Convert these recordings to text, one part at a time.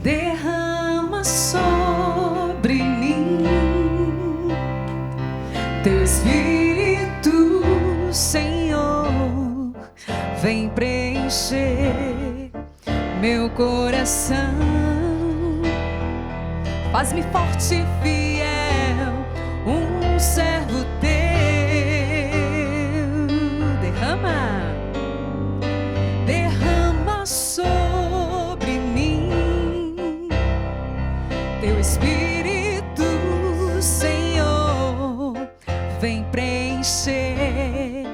derrama sobre mim teu Espírito, Senhor, vem preencher meu coração. Faz-me forte e fiel, um servo teu. Derrama sobre mim teu Espírito, Senhor, vem preencher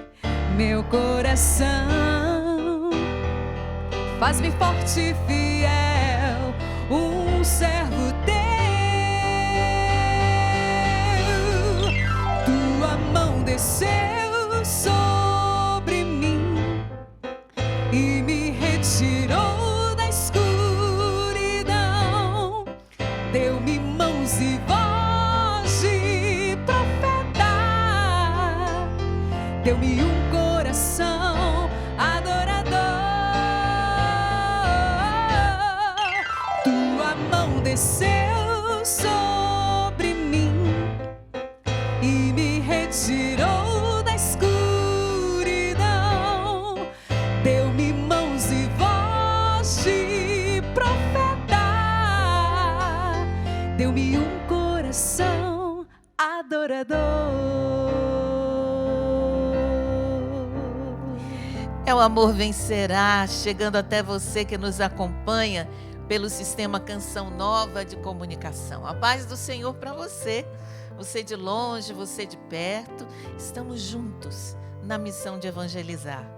meu coração. Faz-me forte e fiel, um servo teu. Tua mão desceu sobre mim e me retirou da escuridão. Deu-me mãos e voz de profeta. Deu-me um coração adorador. Tua mão desceu sobre mim e me retirou da escuridão. Deu-me mãos e voz de profeta. Deu-me um coração adorador. É o Amor Vencerá, chegando até você que nos acompanha pelo sistema Canção Nova de Comunicação. A paz do Senhor para você, você de longe, você de perto, estamos juntos na missão de evangelizar.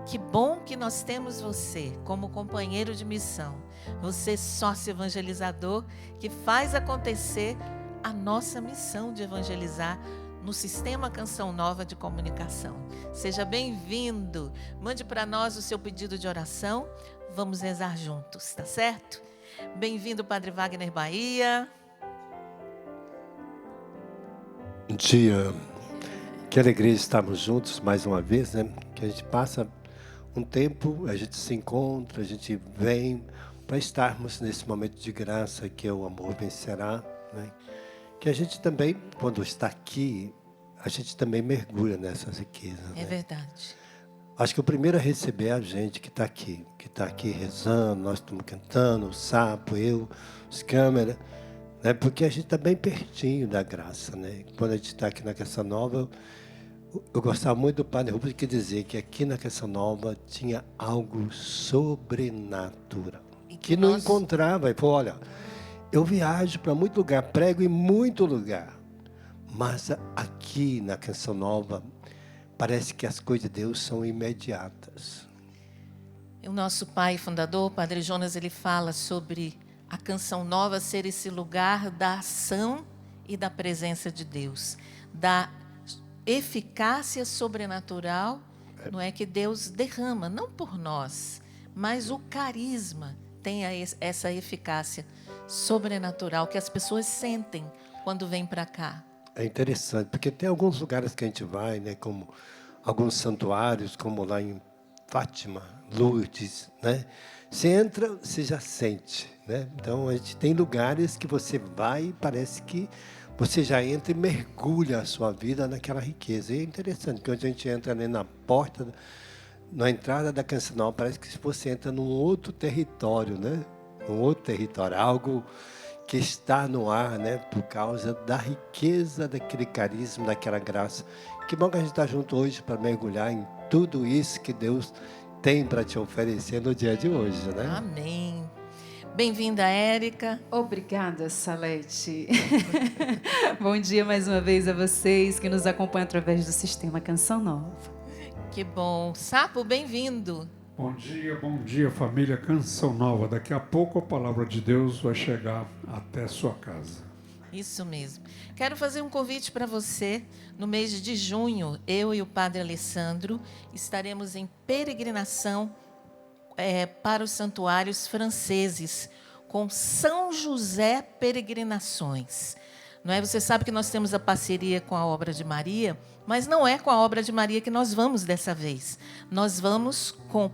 Que bom que nós temos você como companheiro de missão, você sócio evangelizador que faz acontecer a nossa missão de evangelizar no Sistema Canção Nova de Comunicação. Seja bem-vindo, mande para nós o seu pedido de oração, vamos rezar juntos, tá certo? Bem-vindo, Padre Wagner Bahia. Bom dia, que alegria estarmos juntos mais uma vez, né? Que a gente passa um tempo, a gente se encontra, a gente vem para estarmos nesse momento de graça que é o Amor Vencerá, né? Que a gente também, quando está aqui, a gente também mergulha nessas riquezas. É, né? Verdade. Acho que o primeiro a receber é a gente que está aqui rezando, nós estamos cantando, o Sapo, eu, os câmeras, né? Porque a gente está bem pertinho da graça, né? Quando a gente está aqui na Canção Nova, eu gostava muito do Padre Rubens que dizia que aqui na Canção Nova tinha algo sobrenatural, que não encontrava. Ele falou, olha, eu viajo para muito lugar, prego em muito lugar, mas aqui na Canção Nova parece que as coisas de Deus são imediatas. O nosso pai fundador, Padre Jonas, ele fala sobre a Canção Nova ser esse lugar da ação e da presença de Deus, da eficácia sobrenatural, não é, que Deus derrama, não por nós, mas o carisma tem essa eficácia sobrenatural que as pessoas sentem quando vêm para cá. É interessante, porque tem alguns lugares que a gente vai, né, como alguns santuários, como lá em Fátima, Lourdes, né? Você entra, você já sente, né? Então, a gente tem lugares que você vai e parece que você já entra e mergulha a sua vida naquela riqueza. E é interessante, quando a gente entra ali na porta, na entrada da Canção Nova, parece que você entra num outro território, né? Um outro território, algo que está no ar, né? Por causa da riqueza daquele carisma, daquela graça. Que bom que a gente está junto hoje para mergulhar em tudo isso que Deus tem para te oferecer no dia de hoje, né? Amém. Bem-vinda, Érica. Obrigada, Salete. Bom dia mais uma vez a vocês que nos acompanham através do Sistema Canção Nova. Que bom. Sapo, bem-vindo. Bom dia, família Canção Nova. Daqui a pouco a palavra de Deus vai chegar até sua casa. Isso mesmo. Quero fazer um convite para você. No mês de junho, eu e o Padre Alessandro estaremos em peregrinação para os santuários franceses, com São José Peregrinações. Não é? Você sabe que nós temos a parceria com a Obra de Maria, mas não é com a Obra de Maria que nós vamos dessa vez. Nós vamos com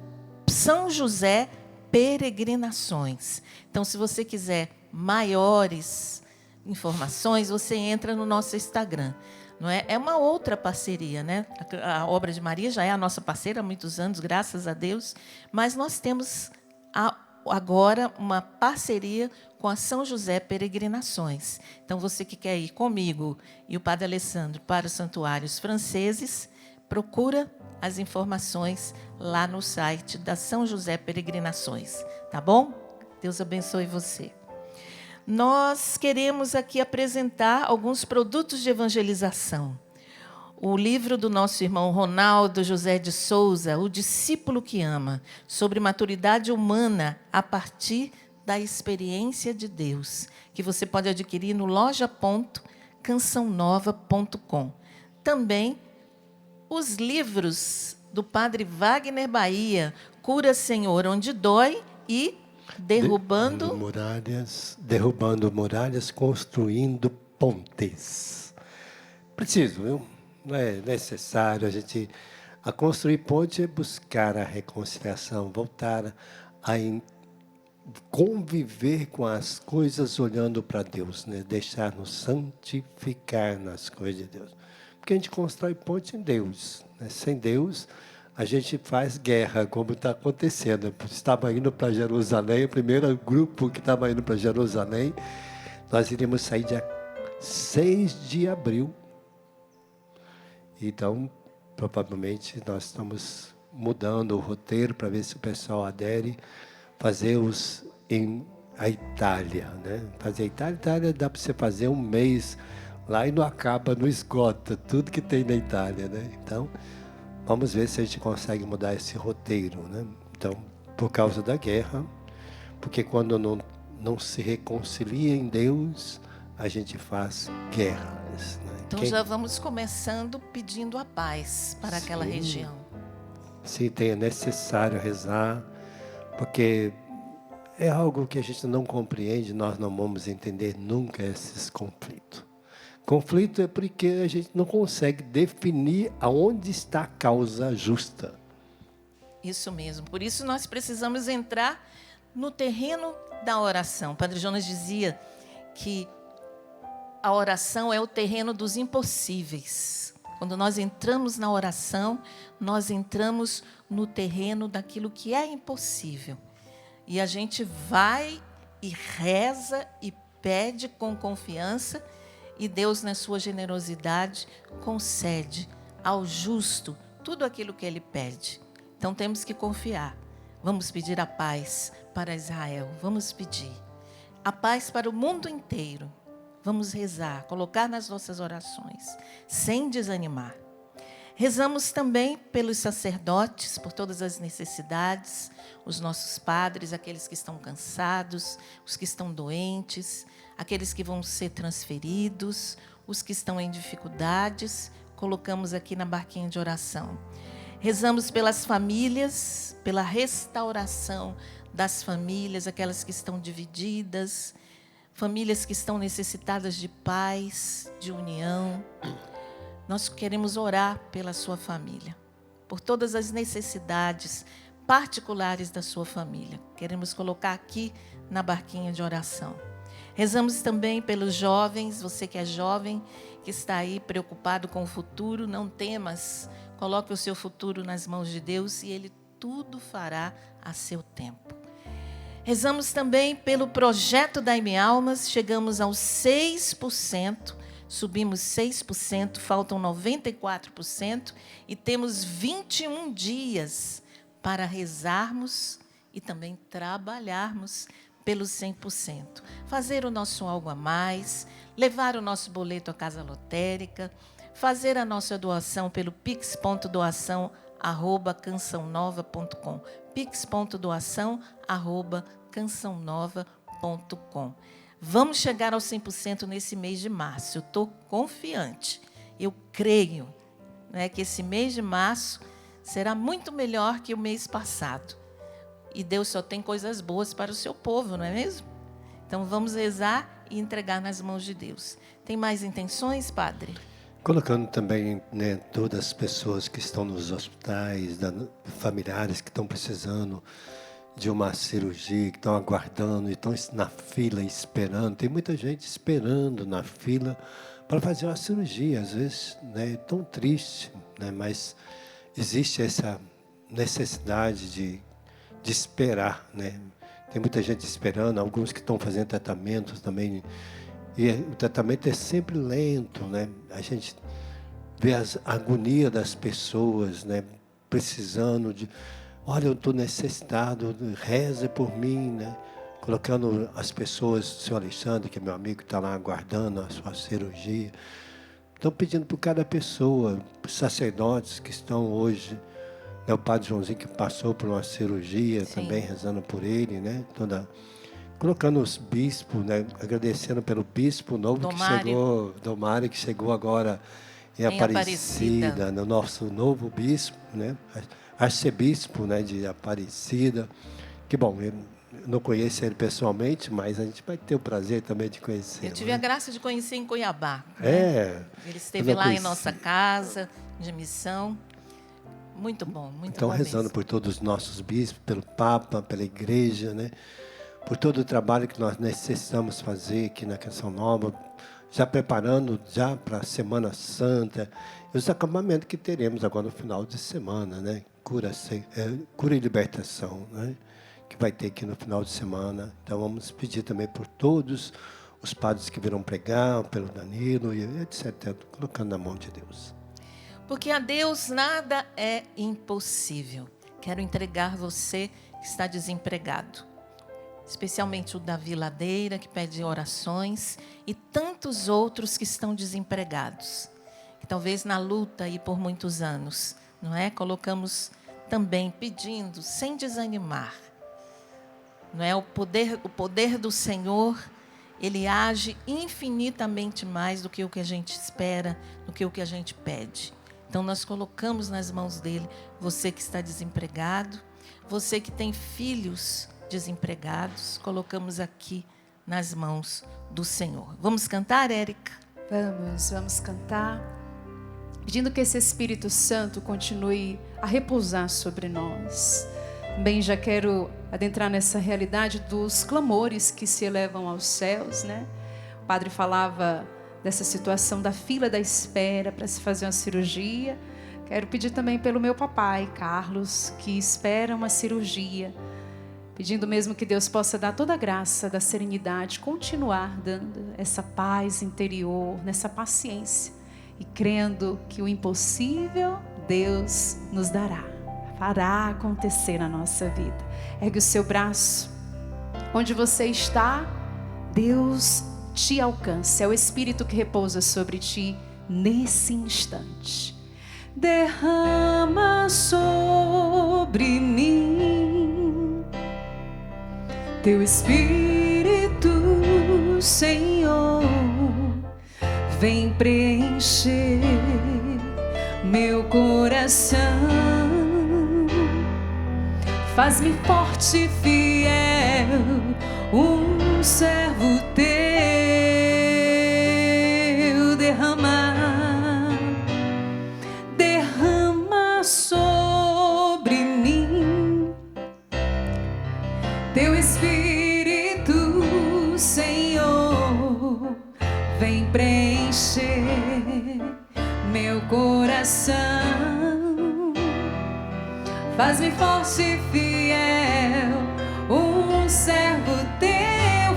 São José Peregrinações. Então, se você quiser maiores informações, você entra no nosso Instagram. Não é? É uma outra parceria, né? A Obra de Maria já é a nossa parceira há muitos anos, graças a Deus, mas nós temos agora uma parceria com a São José Peregrinações. Então, você que quer ir comigo e o Padre Alessandro para os santuários franceses, procura as informações lá no site da São José Peregrinações. Tá bom? Deus abençoe você. Nós queremos aqui apresentar alguns produtos de evangelização. O livro do nosso irmão Ronaldo José de Souza, O Discípulo que Ama, sobre maturidade humana a partir da experiência de Deus, que você pode adquirir no loja.cançãonova.com. Também os livros do Padre Wagner Bahia, Cura Senhor onde dói e Derrubando muralhas, construindo pontes. Preciso, viu? Não é necessário a construir ponte é buscar a reconciliação, voltar a conviver com as coisas olhando para Deus, né? Deixar-nos santificar nas coisas de Deus. Porque a gente constrói ponte em Deus, né? Sem Deus, a gente faz guerra, como está acontecendo. Estava indo para Jerusalém, o primeiro grupo que estava indo para Jerusalém, nós iríamos sair dia 6 de abril. Então, provavelmente, nós estamos mudando o roteiro para ver se o pessoal adere, fazer-os em a Itália, né? Fazer a Itália dá para você fazer um mês lá e não acaba, não esgota tudo que tem na Itália, né? Então, vamos ver se a gente consegue mudar esse roteiro, né? Então, por causa da guerra, porque quando não se reconcilia em Deus, a gente faz guerras, né? Então já vamos começando pedindo a paz para aquela região. Sim, é necessário rezar, porque é algo que a gente não compreende, nós não vamos entender nunca esses conflitos. Conflito é porque a gente não consegue definir aonde está a causa justa. Isso mesmo. Por isso nós precisamos entrar no terreno da oração. O Padre Jonas dizia que a oração é o terreno dos impossíveis. Quando nós entramos na oração, nós entramos no terreno daquilo que é impossível. E a gente vai e reza e pede com confiança. E Deus, na sua generosidade, concede ao justo tudo aquilo que ele pede. Então temos que confiar. Vamos pedir a paz para Israel. Vamos pedir a paz para o mundo inteiro. Vamos rezar, colocar nas nossas orações, sem desanimar. Rezamos também pelos sacerdotes, por todas as necessidades, os nossos padres, aqueles que estão cansados, os que estão doentes, aqueles que vão ser transferidos, os que estão em dificuldades, colocamos aqui na barquinha de oração. Rezamos pelas famílias, pela restauração das famílias, aquelas que estão divididas, famílias que estão necessitadas de paz, de união. Nós queremos orar pela sua família, por todas as necessidades particulares da sua família. Queremos colocar aqui na barquinha de oração. Rezamos também pelos jovens, você que é jovem, que está aí preocupado com o futuro, não temas, coloque o seu futuro nas mãos de Deus e Ele tudo fará a seu tempo. Rezamos também pelo projeto Dai-me Almas, chegamos aos 6%, subimos 6%, faltam 94% e temos 21 dias para rezarmos e também trabalharmos pelos 100%. Fazer o nosso algo a mais, levar o nosso boleto à casa lotérica, fazer a nossa doação pelo pix.doação@cançãonova.com, pix.doação@cançãonova.com. Vamos chegar aos 100% nesse mês de março. Eu estou confiante. Eu creio, né, que esse mês de março será muito melhor que o mês passado. E Deus só tem coisas boas para o seu povo, não é mesmo? Então vamos rezar e entregar nas mãos de Deus. Tem mais intenções, Padre? Colocando também, né, todas as pessoas que estão nos hospitais, familiares que estão precisando de uma cirurgia, que estão aguardando, e estão na fila esperando. Tem muita gente esperando na fila para fazer uma cirurgia, às vezes, né, é tão triste, né, mas existe essa necessidade de esperar, né? Tem muita gente esperando, alguns que estão fazendo tratamentos também, e o tratamento é sempre lento, né? A gente vê a agonia das pessoas, né, precisando de, olha, eu estou necessitado, reze por mim, né? Colocando as pessoas, o senhor Alexandre, que é meu amigo, está lá aguardando a sua cirurgia. Estão pedindo por cada pessoa, os sacerdotes que estão hoje, né? O padre Joãozinho que passou por uma cirurgia, Sim. também rezando por ele, né? Colocando os bispos, né? Agradecendo pelo bispo novo Domário. que chegou, Domário, que chegou agora em Aparecida, no nosso novo bispo, né? Arcebispo, né, de Aparecida. Que bom, eu não conheço ele pessoalmente, mas a gente vai ter o prazer também de conhecer. Eu tive a graça de conhecer em Cuiabá. É. Né? Ele esteve lá em nossa casa de missão. Muito bom, muito então, bom. Então, rezando mesmo. por todos os nossos bispos, pelo Papa, pela Igreja, né? Por todo o trabalho que nós necessitamos fazer aqui na Canção Nova, já preparando já para a Semana Santa, e os acampamentos que teremos agora no final de semana, né? Cura e libertação, né? Que vai ter aqui no final de semana. Então vamos pedir também por todos os padres que virão pregar, pelo Danilo, e etc., colocando na mão de Deus. Porque a Deus nada é impossível. Quero entregar você que está desempregado, especialmente o Davi Ladeira, que pede orações, e tantos outros que estão desempregados, que talvez na luta aí por muitos anos, não é? Colocamos também pedindo, sem desanimar. Não é? O poder do Senhor, Ele age infinitamente mais do que o que a gente espera, do que o que a gente pede. Então, nós colocamos nas mãos dEle, você que está desempregado, você que tem filhos desempregados, colocamos aqui nas mãos do Senhor. Vamos cantar, Érica? Vamos cantar, pedindo que esse Espírito Santo continue a repousar sobre nós. Também já quero adentrar nessa realidade dos clamores que se elevam aos céus, né? O padre falava dessa situação da fila da espera para se fazer uma cirurgia. Quero pedir também pelo meu papai, Carlos, que espera uma cirurgia, pedindo mesmo que Deus possa dar toda a graça da serenidade, continuar dando essa paz interior, nessa paciência, e crendo que o impossível Deus nos dará, fará acontecer na nossa vida. Ergue o seu braço, onde você está, Deus te alcança, é o Espírito que repousa sobre ti nesse instante. Derrama sobre mim teu Espírito, Senhor, vem preencher meu coração, faz-me forte e fiel, um servo teu. Derrama sobre mim teu Espírito, Senhor, vem preencher meu coração, faz-me forte e fiel, um servo teu.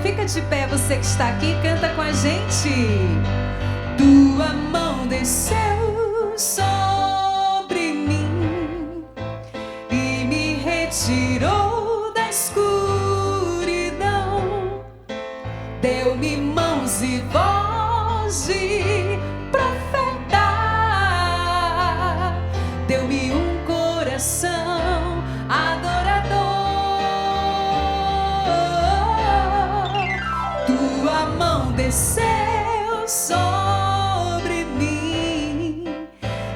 Fica de pé, você que está aqui, canta com a gente. Tua mão desceu sobre mim e me retirou da escuridão, deu-me mãos e voz de profeta, deu-me um coração adorador. Tua mão desceu sobre mim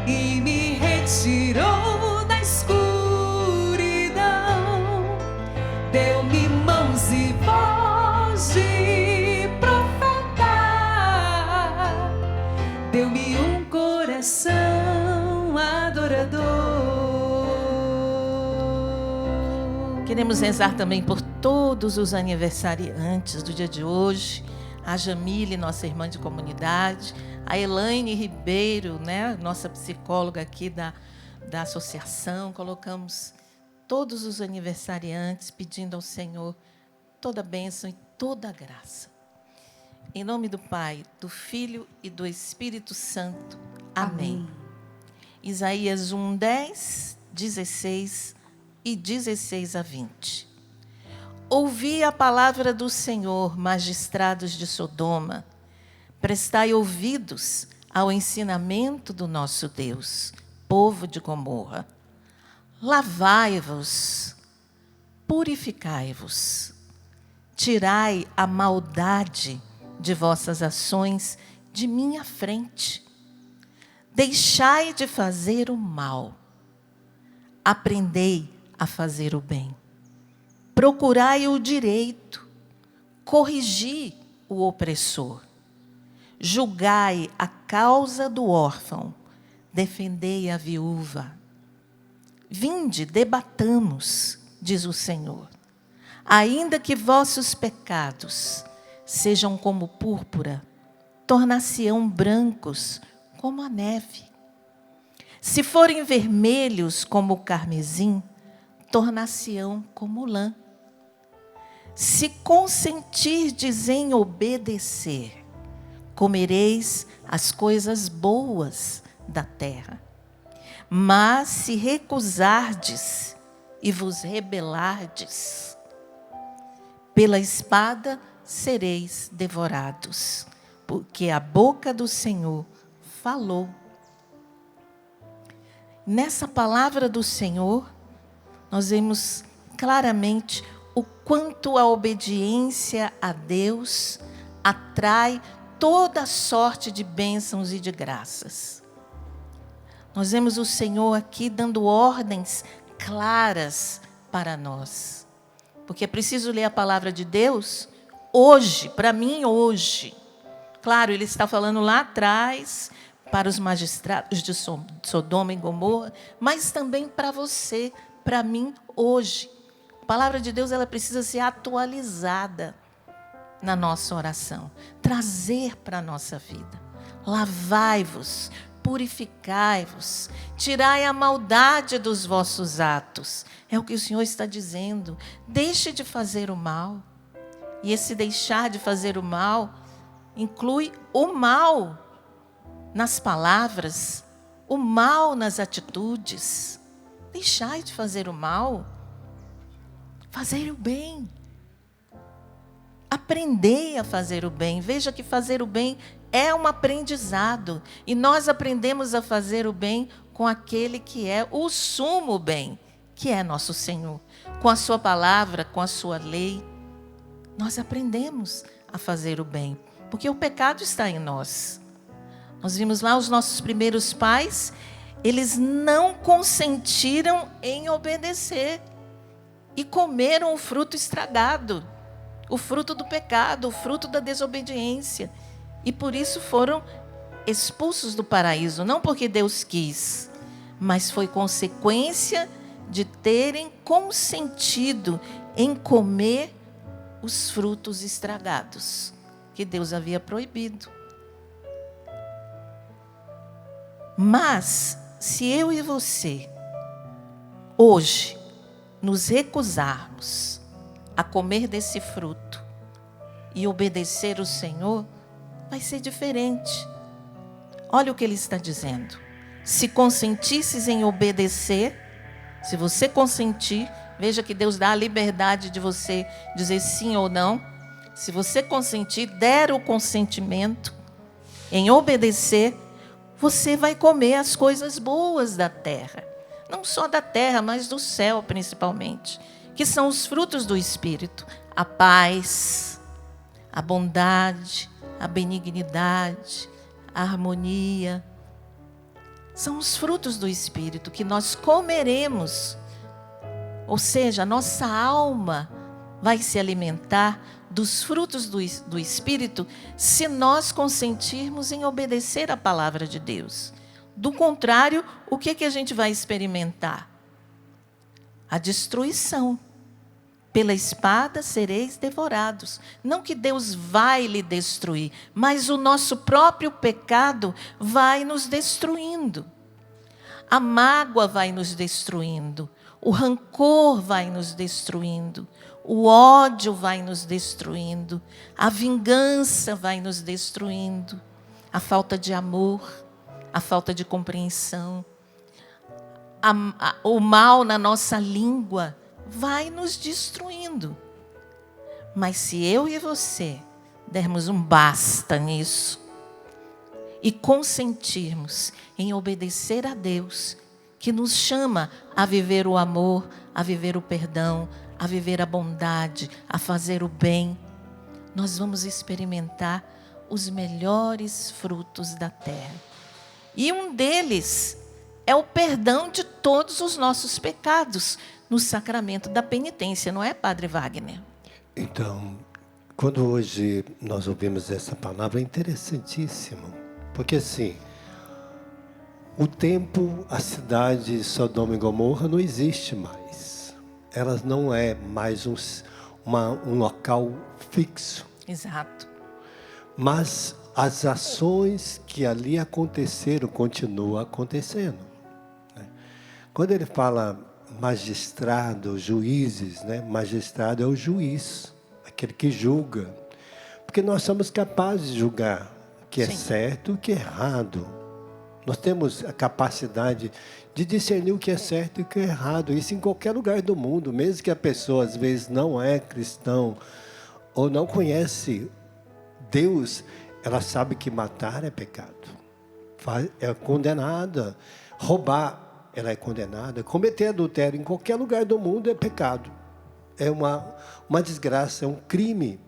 e me retirou da escuridão, deu-me mãos e voz de profeta, deu-me um coração adorador. Queremos rezar também por todos os aniversariantes do dia de hoje. A Jamile, nossa irmã de comunidade. A Elaine Ribeiro, né, nossa psicóloga aqui da associação. Colocamos todos os aniversariantes, pedindo ao Senhor toda a bênção e toda a graça. Em nome do Pai, do Filho e do Espírito Santo. Amém. Isaías 1, 10, 16 e 16 a 20. Ouvi a palavra do Senhor, magistrados de Sodoma. Prestai ouvidos ao ensinamento do nosso Deus, povo de Gomorra. Lavai-vos, purificai-vos. Tirai a maldade de vossas ações de minha frente. Deixai de fazer o mal. Aprendei a fazer o bem. Procurai o direito. Corrigi o opressor. Julgai a causa do órfão. Defendei a viúva. Vinde, debatamos, diz o Senhor. Ainda que vossos pecados sejam como púrpura, tornar-se-ão brancos como a neve. Se forem vermelhos como o carmesim, tornar-se-ão como lã. Se consentirdes em obedecer, comereis as coisas boas da terra. Mas se recusardes e vos rebelardes, pela espada sereis devorados, porque a boca do Senhor falou. Nessa palavra do Senhor, nós vemos claramente o quanto a obediência a Deus atrai toda sorte de bênçãos e de graças. Nós vemos o Senhor aqui dando ordens claras para nós. Porque é preciso ler a palavra de Deus hoje, para mim hoje. Claro, ele está falando lá atrás para os magistrados de Sodoma e Gomorra, mas também para você, para mim hoje. A palavra de Deus, ela precisa ser atualizada na nossa oração, trazer para a nossa vida. Lavai-vos, purificai-vos, tirai a maldade dos vossos atos. É o que o Senhor está dizendo. Deixe de fazer o mal. E esse deixar de fazer o mal inclui o mal nas palavras, o mal nas atitudes. Deixai de fazer o mal, fazer o bem. Aprendei a fazer o bem. Veja que fazer o bem é um aprendizado. E nós aprendemos a fazer o bem com aquele que é o sumo bem, que é nosso Senhor. Com a sua palavra, com a sua lei, nós aprendemos a fazer o bem. Porque o pecado está em nós. Nós vimos lá os nossos primeiros pais, eles não consentiram em obedecer. E comeram o fruto estragado. O fruto do pecado, o fruto da desobediência. E por isso foram expulsos do paraíso. Não porque Deus quis, mas foi consequência de terem consentido em comer os frutos estragados que Deus havia proibido. Mas, se eu e você, hoje, nos recusarmos a comer desse fruto e obedecer o Senhor, vai ser diferente. Olha o que ele está dizendo. Se consentisses em obedecer, se você consentir, veja que Deus dá a liberdade de você dizer sim ou não. Se você consentir, der o consentimento em obedecer, você vai comer as coisas boas da terra. Não só da terra, mas do céu principalmente. Que são os frutos do Espírito. A paz, a bondade, a benignidade, a harmonia. São os frutos do Espírito que nós comeremos. Ou seja, a nossa alma vai se alimentar dos frutos do Espírito se nós consentirmos em obedecer a palavra de Deus. Do contrário, o que a gente vai experimentar? A destruição. Pela espada sereis devorados. Não que Deus vai lhe destruir, mas o nosso próprio pecado vai nos destruindo. A mágoa vai nos destruindo. O rancor vai nos destruindo. O ódio vai nos destruindo. A vingança vai nos destruindo. A falta de amor, a falta de compreensão. O mal na nossa língua vai nos destruindo. Mas se eu e você dermos um basta nisso e consentirmos em obedecer a Deus, que nos chama a viver o amor, a viver o perdão, a viver a bondade, a fazer o bem, nós vamos experimentar os melhores frutos da terra. E um deles é o perdão de todos os nossos pecados no sacramento da penitência, não é, Padre Wagner? Então, quando hoje nós ouvimos essa palavra, é interessantíssimo. Porque assim, o tempo, a cidade de Sodoma e Gomorra não existe mais. Elas não é mais um local fixo. Exato. Mas as ações que ali aconteceram continuam acontecendo. Quando ele fala magistrado, juízes, né? Magistrado é o juiz, aquele que julga. Porque nós somos capazes de julgar o que é certo e o que é errado. Nós temos a capacidade de discernir o que é certo e o que é errado. Isso em qualquer lugar do mundo, mesmo que a pessoa às vezes não é cristão ou não conhece Deus, ela sabe que matar é pecado. É condenada. Roubar, ela é condenada. Cometer adultério em qualquer lugar do mundo é pecado. É uma desgraça, é um crime.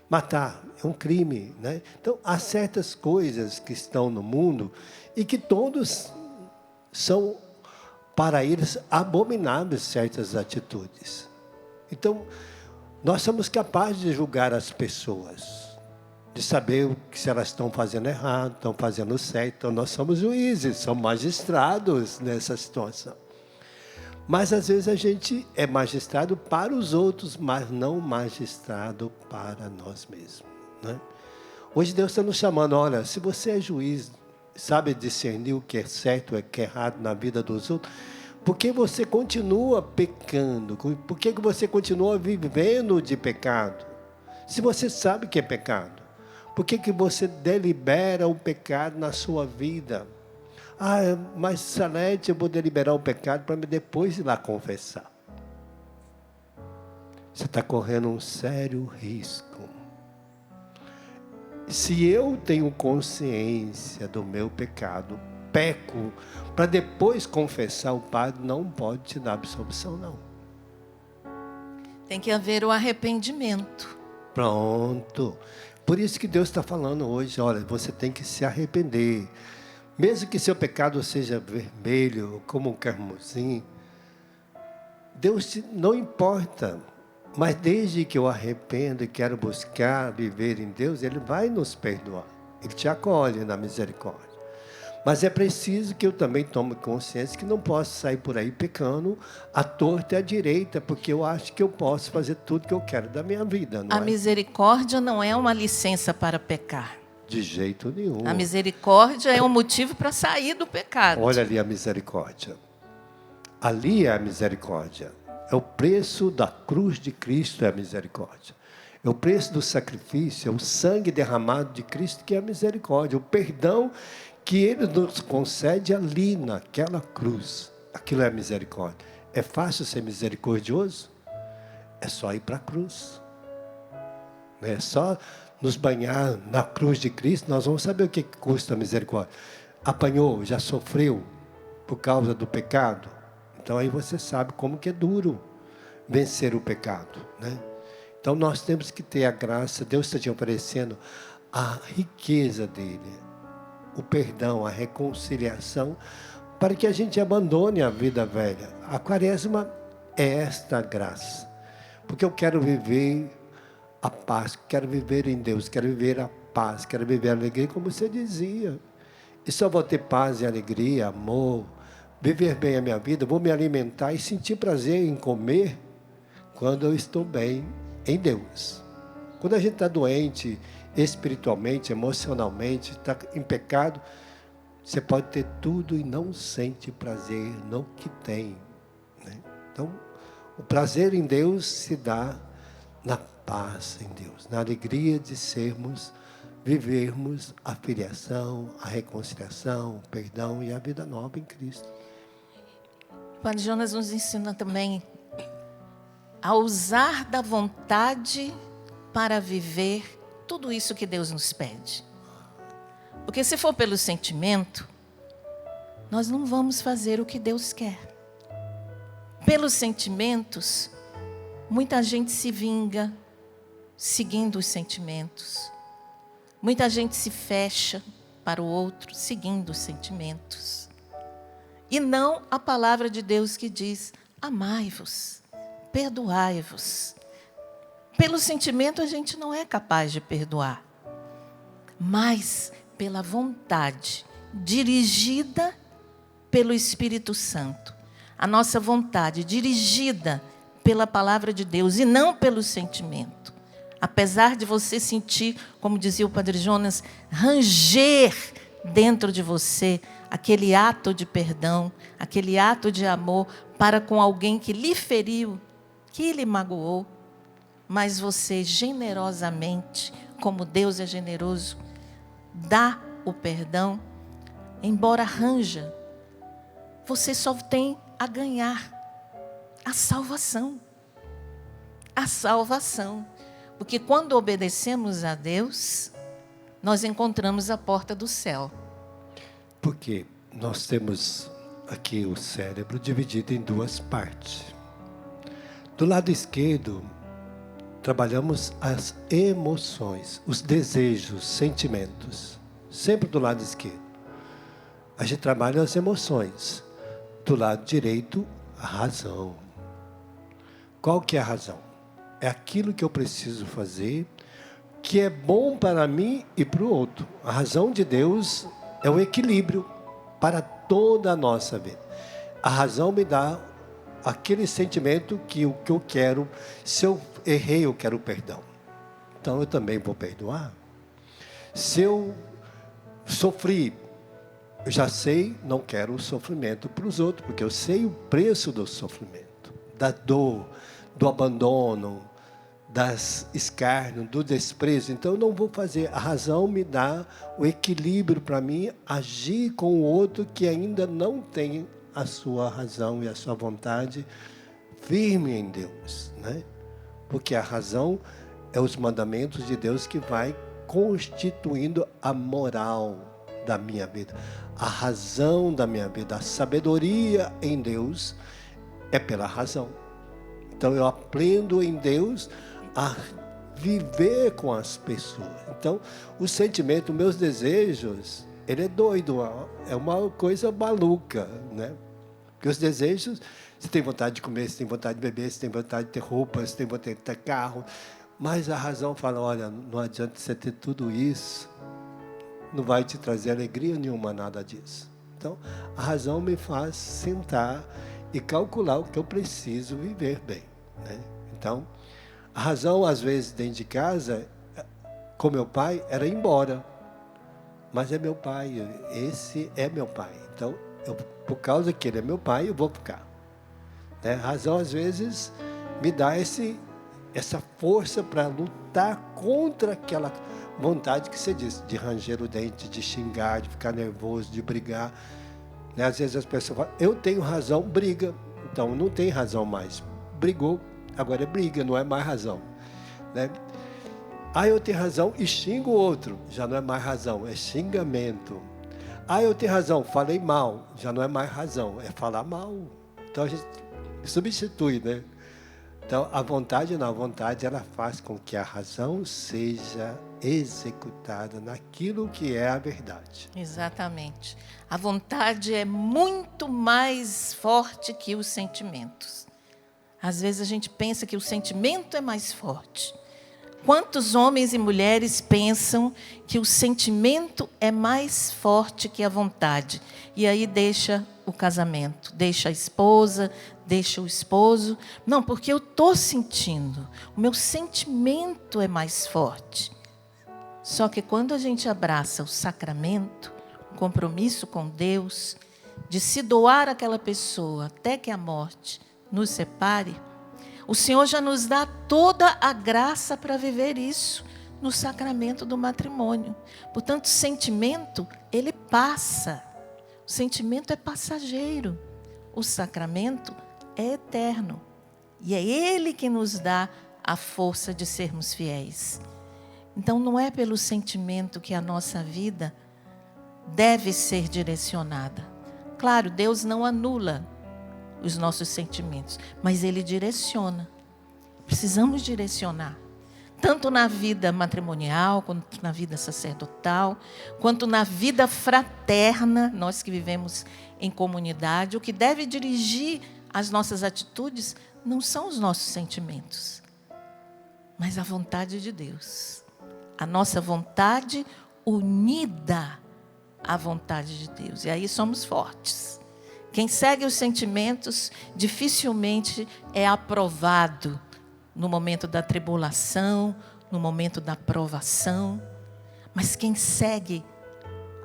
Matar é um crime, né? Então, há certas coisas que estão no mundo e que todos são, para eles, abomináveis certas atitudes. Então, nós somos capazes de julgar as pessoas, de saber se elas estão fazendo errado, estão fazendo certo. Então, nós somos juízes, somos magistrados nessa situação. Mas, às vezes, a gente é magistrado para os outros, mas não magistrado para nós mesmos, né? Hoje Deus está nos chamando, olha, se você é juiz, sabe discernir o que é certo e o que é errado na vida dos outros, por que você continua pecando? Por que você continua vivendo de pecado? Se você sabe que é pecado. Por que você delibera o pecado na sua vida? Ah, mas Salete, eu vou deliberar o pecado para depois ir lá confessar. Você está correndo um sério risco. Se eu tenho consciência do meu pecado, peco, para depois confessar, o padre não pode te dar absolvição, não. Tem que haver o arrependimento. Pronto. Por isso que Deus está falando hoje, olha, você tem que se arrepender. Mesmo que seu pecado seja vermelho, como um carmesim, Deus não importa. Mas desde que eu arrependo e quero buscar viver em Deus, Ele vai nos perdoar. Ele te acolhe na misericórdia. Mas é preciso que eu também tome consciência que não posso sair por aí pecando à torta e à direita, porque eu acho que eu posso fazer tudo que eu quero da minha vida. Não A misericórdia não é uma licença para pecar. De jeito nenhum. A misericórdia é um motivo para sair do pecado. Olha ali a misericórdia. Ali é a misericórdia. É o preço da cruz de Cristo, é a misericórdia. É o preço do sacrifício, é o sangue derramado de Cristo, que é a misericórdia. O perdão que Ele nos concede ali naquela cruz. Aquilo é a misericórdia. É fácil ser misericordioso? É só ir para a cruz. É só nos banhar na cruz de Cristo, nós vamos saber o que custa a misericórdia. Apanhou, já sofreu por causa do pecado? Então aí você sabe como que é duro vencer o pecado, né? Então nós temos que ter a graça, Deus está te oferecendo a riqueza dele, o perdão, a reconciliação, para que a gente abandone a vida velha. A quaresma é esta graça, porque eu quero viver a paz, quero viver em Deus, quero viver a paz, quero viver a alegria, como você dizia. E só vou ter paz e alegria, amor, viver bem a minha vida, vou me alimentar e sentir prazer em comer quando eu estou bem em Deus. Quando a gente está doente espiritualmente, emocionalmente, está em pecado, você pode ter tudo e não sente prazer no que tem, né? Então, o prazer em Deus se dá na paz em Deus, na alegria de vivermos a filiação, a reconciliação, o perdão e a vida nova em Cristo. O Padre Jonas nos ensina também a usar da vontade para viver tudo isso que Deus nos pede. Porque se for pelo sentimento, nós não vamos fazer o que Deus quer. Pelos sentimentos, muita gente se vinga seguindo os sentimentos. Muita gente se fecha para o outro seguindo os sentimentos. E não a palavra de Deus que diz: amai-vos, perdoai-vos. Pelo sentimento a gente não é capaz de perdoar, mas pela vontade, dirigida pelo Espírito Santo. A nossa vontade dirigida pela palavra de Deus e não pelo sentimento. Apesar de você sentir, como dizia o Padre Jonas, ranger dentro de você aquele ato de perdão, aquele ato de amor para com alguém que lhe feriu, que lhe magoou, mas você generosamente, como Deus é generoso, dá o perdão, embora ranja, você só tem a ganhar a salvação. A salvação. Porque quando obedecemos a Deus, nós encontramos a porta do céu. Porque nós temos aqui o cérebro dividido em duas partes. Do lado esquerdo, trabalhamos as emoções, os desejos, sentimentos. Sempre do lado esquerdo. A gente trabalha as emoções. Do lado direito, a razão. Qual que é a razão? É aquilo que eu preciso fazer, que é bom para mim e para o outro. A razão de Deus é o equilíbrio para toda a nossa vida. A razão me dá aquele sentimento que o que eu quero, se eu errei, eu quero perdão. Então eu também vou perdoar. Se eu sofri, eu já sei, não quero o sofrimento para os outros, porque eu sei o preço do sofrimento, da dor, do abandono, das escárnios, do desprezo. Então eu não vou fazer. A razão me dá o equilíbrio para mim agir com o outro que ainda não tem a sua razão e a sua vontade firme em Deus, né? Porque a razão é os mandamentos de Deus que vai constituindo a moral da minha vida. A razão da minha vida, a sabedoria em Deus é pela razão. Então eu aprendo em Deus a viver com as pessoas. Então o sentimento, meus desejos, ele é doido, é uma coisa maluca, né? Porque os desejos, você tem vontade de comer, você tem vontade de beber, você tem vontade de ter roupa, você tem vontade de ter carro, mas a razão fala: olha, não adianta você ter tudo isso, não vai te trazer alegria nenhuma, nada disso. Então, a razão me faz sentar e calcular o que eu preciso viver bem, né? Então, a razão, às vezes, dentro de casa, com meu pai, era ir embora. Mas é meu pai, esse é meu pai. Então, por causa que ele é meu pai, eu vou ficar, né? A razão, às vezes, me dá essa força para lutar contra aquela vontade que você disse, de ranger o dente, de xingar, de ficar nervoso, de brigar, né? Às vezes as pessoas falam: eu tenho razão, briga. Então, não tem razão mais. Brigou, agora é briga, não é mais razão, né? Eu tenho razão e xingo o outro, já não é mais razão, é xingamento. Eu tenho razão, falei mal, já não é mais razão, é falar mal. Então a gente substitui, né? Então a vontade não, a vontade ela faz com que a razão seja executada naquilo que é a verdade. Exatamente. A vontade é muito mais forte que os sentimentos. Às vezes a gente pensa que o sentimento é mais forte. Quantos homens e mulheres pensam que o sentimento é mais forte que a vontade? E aí deixa o casamento, deixa a esposa, deixa o esposo. Não, porque eu estou sentindo, o meu sentimento é mais forte. Só que quando a gente abraça o sacramento, o compromisso com Deus, de se doar àquela pessoa até que a morte nos separe, o Senhor já nos dá toda a graça para viver isso no sacramento do matrimônio. Portanto, o sentimento, ele passa. O sentimento é passageiro. O sacramento é eterno. E é Ele que nos dá a força de sermos fiéis. Então, não é pelo sentimento que a nossa vida deve ser direcionada. Claro, Deus não anula os nossos sentimentos, mas Ele direciona. Precisamos direcionar, tanto na vida matrimonial, quanto na vida sacerdotal, quanto na vida fraterna, nós que vivemos em comunidade. O que deve dirigir as nossas atitudes não são os nossos sentimentos, mas a vontade de Deus. A nossa vontade unida à vontade de Deus. E aí somos fortes. Quem segue os sentimentos dificilmente é aprovado no momento da tribulação, no momento da provação. Mas quem segue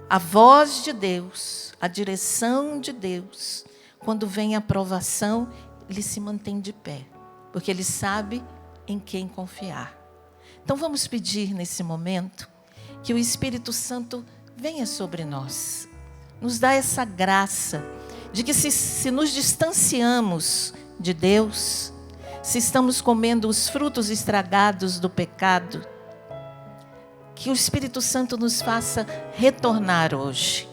a voz de Deus, a direção de Deus, quando vem a provação, ele se mantém de pé, porque ele sabe em quem confiar. Então vamos pedir nesse momento que o Espírito Santo venha sobre nós, nos dá essa graça de que se nos distanciamos de Deus, se estamos comendo os frutos estragados do pecado, que o Espírito Santo nos faça retornar hoje.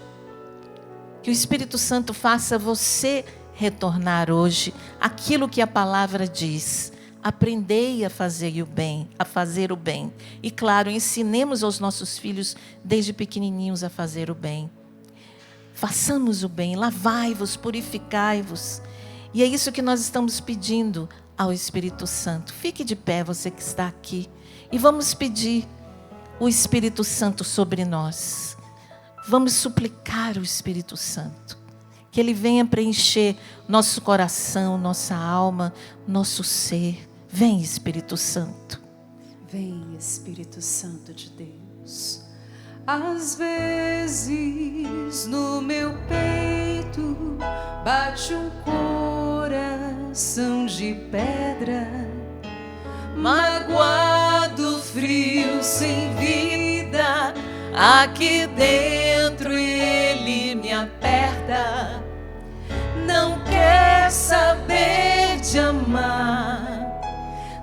Que o Espírito Santo faça você retornar hoje aquilo que a palavra diz. Aprendei a fazer o bem. E claro, ensinemos aos nossos filhos desde pequenininhos a fazer o bem. Façamos o bem, lavai-vos, purificai-vos. E é isso que nós estamos pedindo ao Espírito Santo. Fique de pé, você que está aqui. E vamos pedir o Espírito Santo sobre nós. Vamos suplicar o Espírito Santo. Que Ele venha preencher nosso coração, nossa alma, nosso ser. Vem, Espírito Santo. Vem, Espírito Santo de Deus. Às vezes no meu peito bate um coração de pedra, magoado, frio, sem vida. Aqui dentro ele me aperta, não quer saber de amar,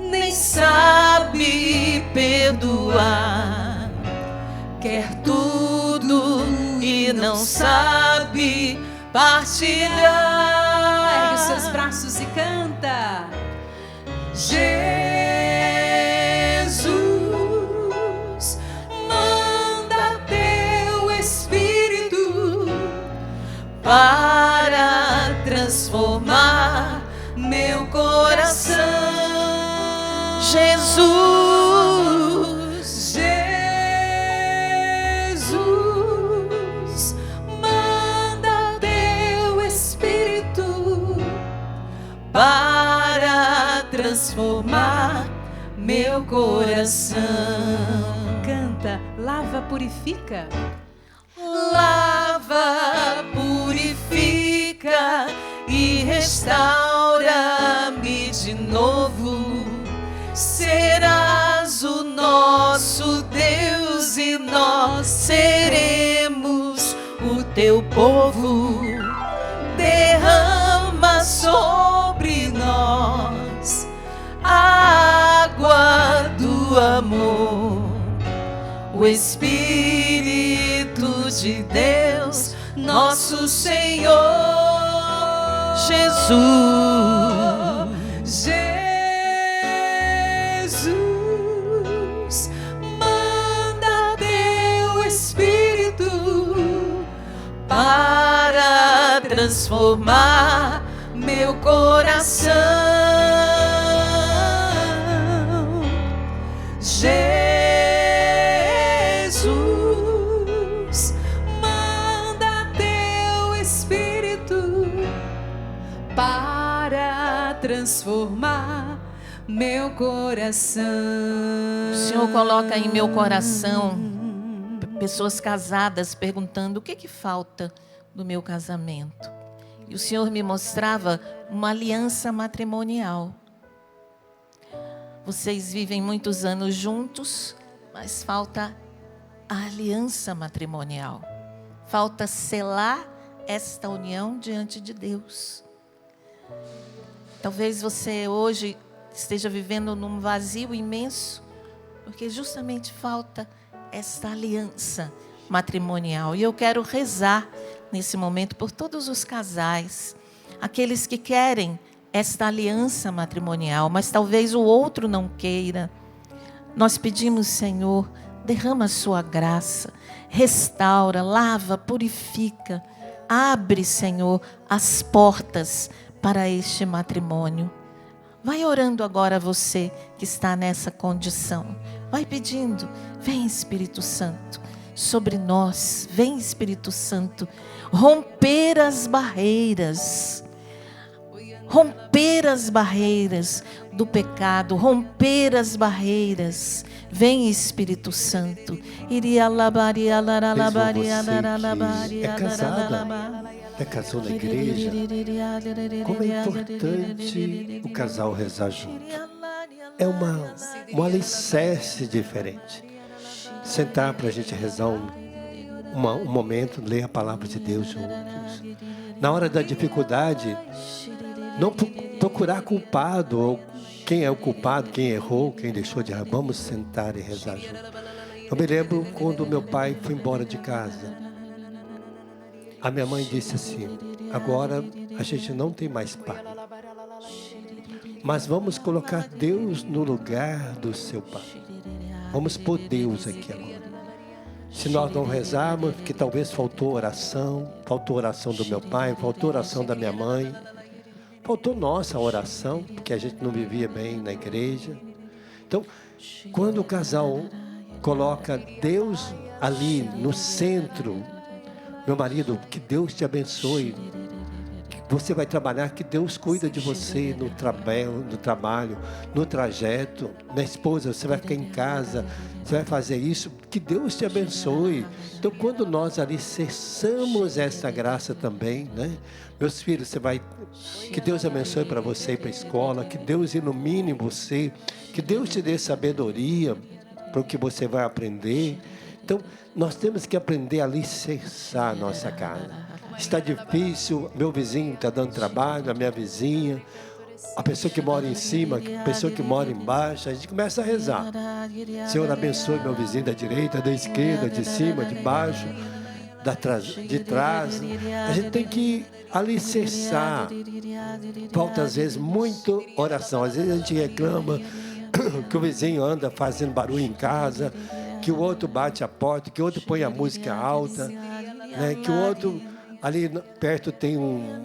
nem sabe perdoar. Quer tudo e não sabe partilhar. Ergue os seus braços e canta. Jesus, manda teu Espírito para transformar meu coração. Jesus, para transformar meu coração. Canta, lava, purifica. Lava, purifica e restaura-me de novo. Serás o nosso Deus e nós seremos o teu povo. Derrama sobre nós a água do amor, o Espírito de Deus, nosso Senhor Jesus. Jesus, manda teu Espírito para transformar meu coração. Jesus, transformar meu coração. O Senhor coloca em meu coração pessoas casadas perguntando o que falta do meu casamento. E o Senhor me mostrava uma aliança matrimonial. Vocês vivem muitos anos juntos, mas falta a aliança matrimonial. Falta selar esta união diante de Deus. Talvez você hoje esteja vivendo num vazio imenso, porque justamente falta esta aliança matrimonial. E eu quero rezar nesse momento por todos os casais, aqueles que querem esta aliança matrimonial, mas talvez o outro não queira. Nós pedimos, Senhor, derrama a sua graça, restaura, lava, purifica. Abre, Senhor, as portas para este matrimônio. Vai orando agora você que está nessa condição. Vai pedindo, vem Espírito Santo sobre nós. Vem Espírito Santo, romper as barreiras. Romper as barreiras do pecado, romper as barreiras. Vem Espírito Santo. Casou na igreja, como é importante o casal rezar junto. É um alicerce diferente. Sentar para a gente rezar um momento, ler a palavra de Deus juntos. Na hora da dificuldade, não procurar culpado, ou quem é o culpado, quem errou, quem deixou de errar. Vamos sentar e rezar junto. Eu me lembro quando meu pai foi embora de casa. A minha mãe disse assim: agora a gente não tem mais pai, mas vamos colocar Deus no lugar do seu pai. Vamos pôr Deus aqui agora. Se nós não rezarmos, porque talvez faltou oração do meu pai, faltou oração da minha mãe, faltou nossa oração, porque a gente não vivia bem na igreja. Então, quando o casal coloca Deus ali no centro, meu marido, que Deus te abençoe. Você vai trabalhar, que Deus cuida de você no trabalho, no trajeto. Minha esposa, você vai ficar em casa, você vai fazer isso, que Deus te abençoe. Então, quando nós alicerçamos essa graça também, né? Meus filhos, que Deus abençoe para você ir para a escola, que Deus ilumine você, que Deus te dê sabedoria para o que você vai aprender. Então, nós temos que aprender a alicerçar a nossa casa. Está difícil, meu vizinho está dando trabalho, a minha vizinha, a pessoa que mora em cima, a pessoa que mora embaixo. A gente começa a rezar. Senhor, abençoe meu vizinho da direita, da esquerda, de cima, de baixo, de trás. A gente tem que alicerçar. Falta às vezes muito oração. Às vezes a gente reclama que o vizinho anda fazendo barulho em casa, que o outro bate a porta, que o outro põe a música alta, né? Que o outro ali perto tem um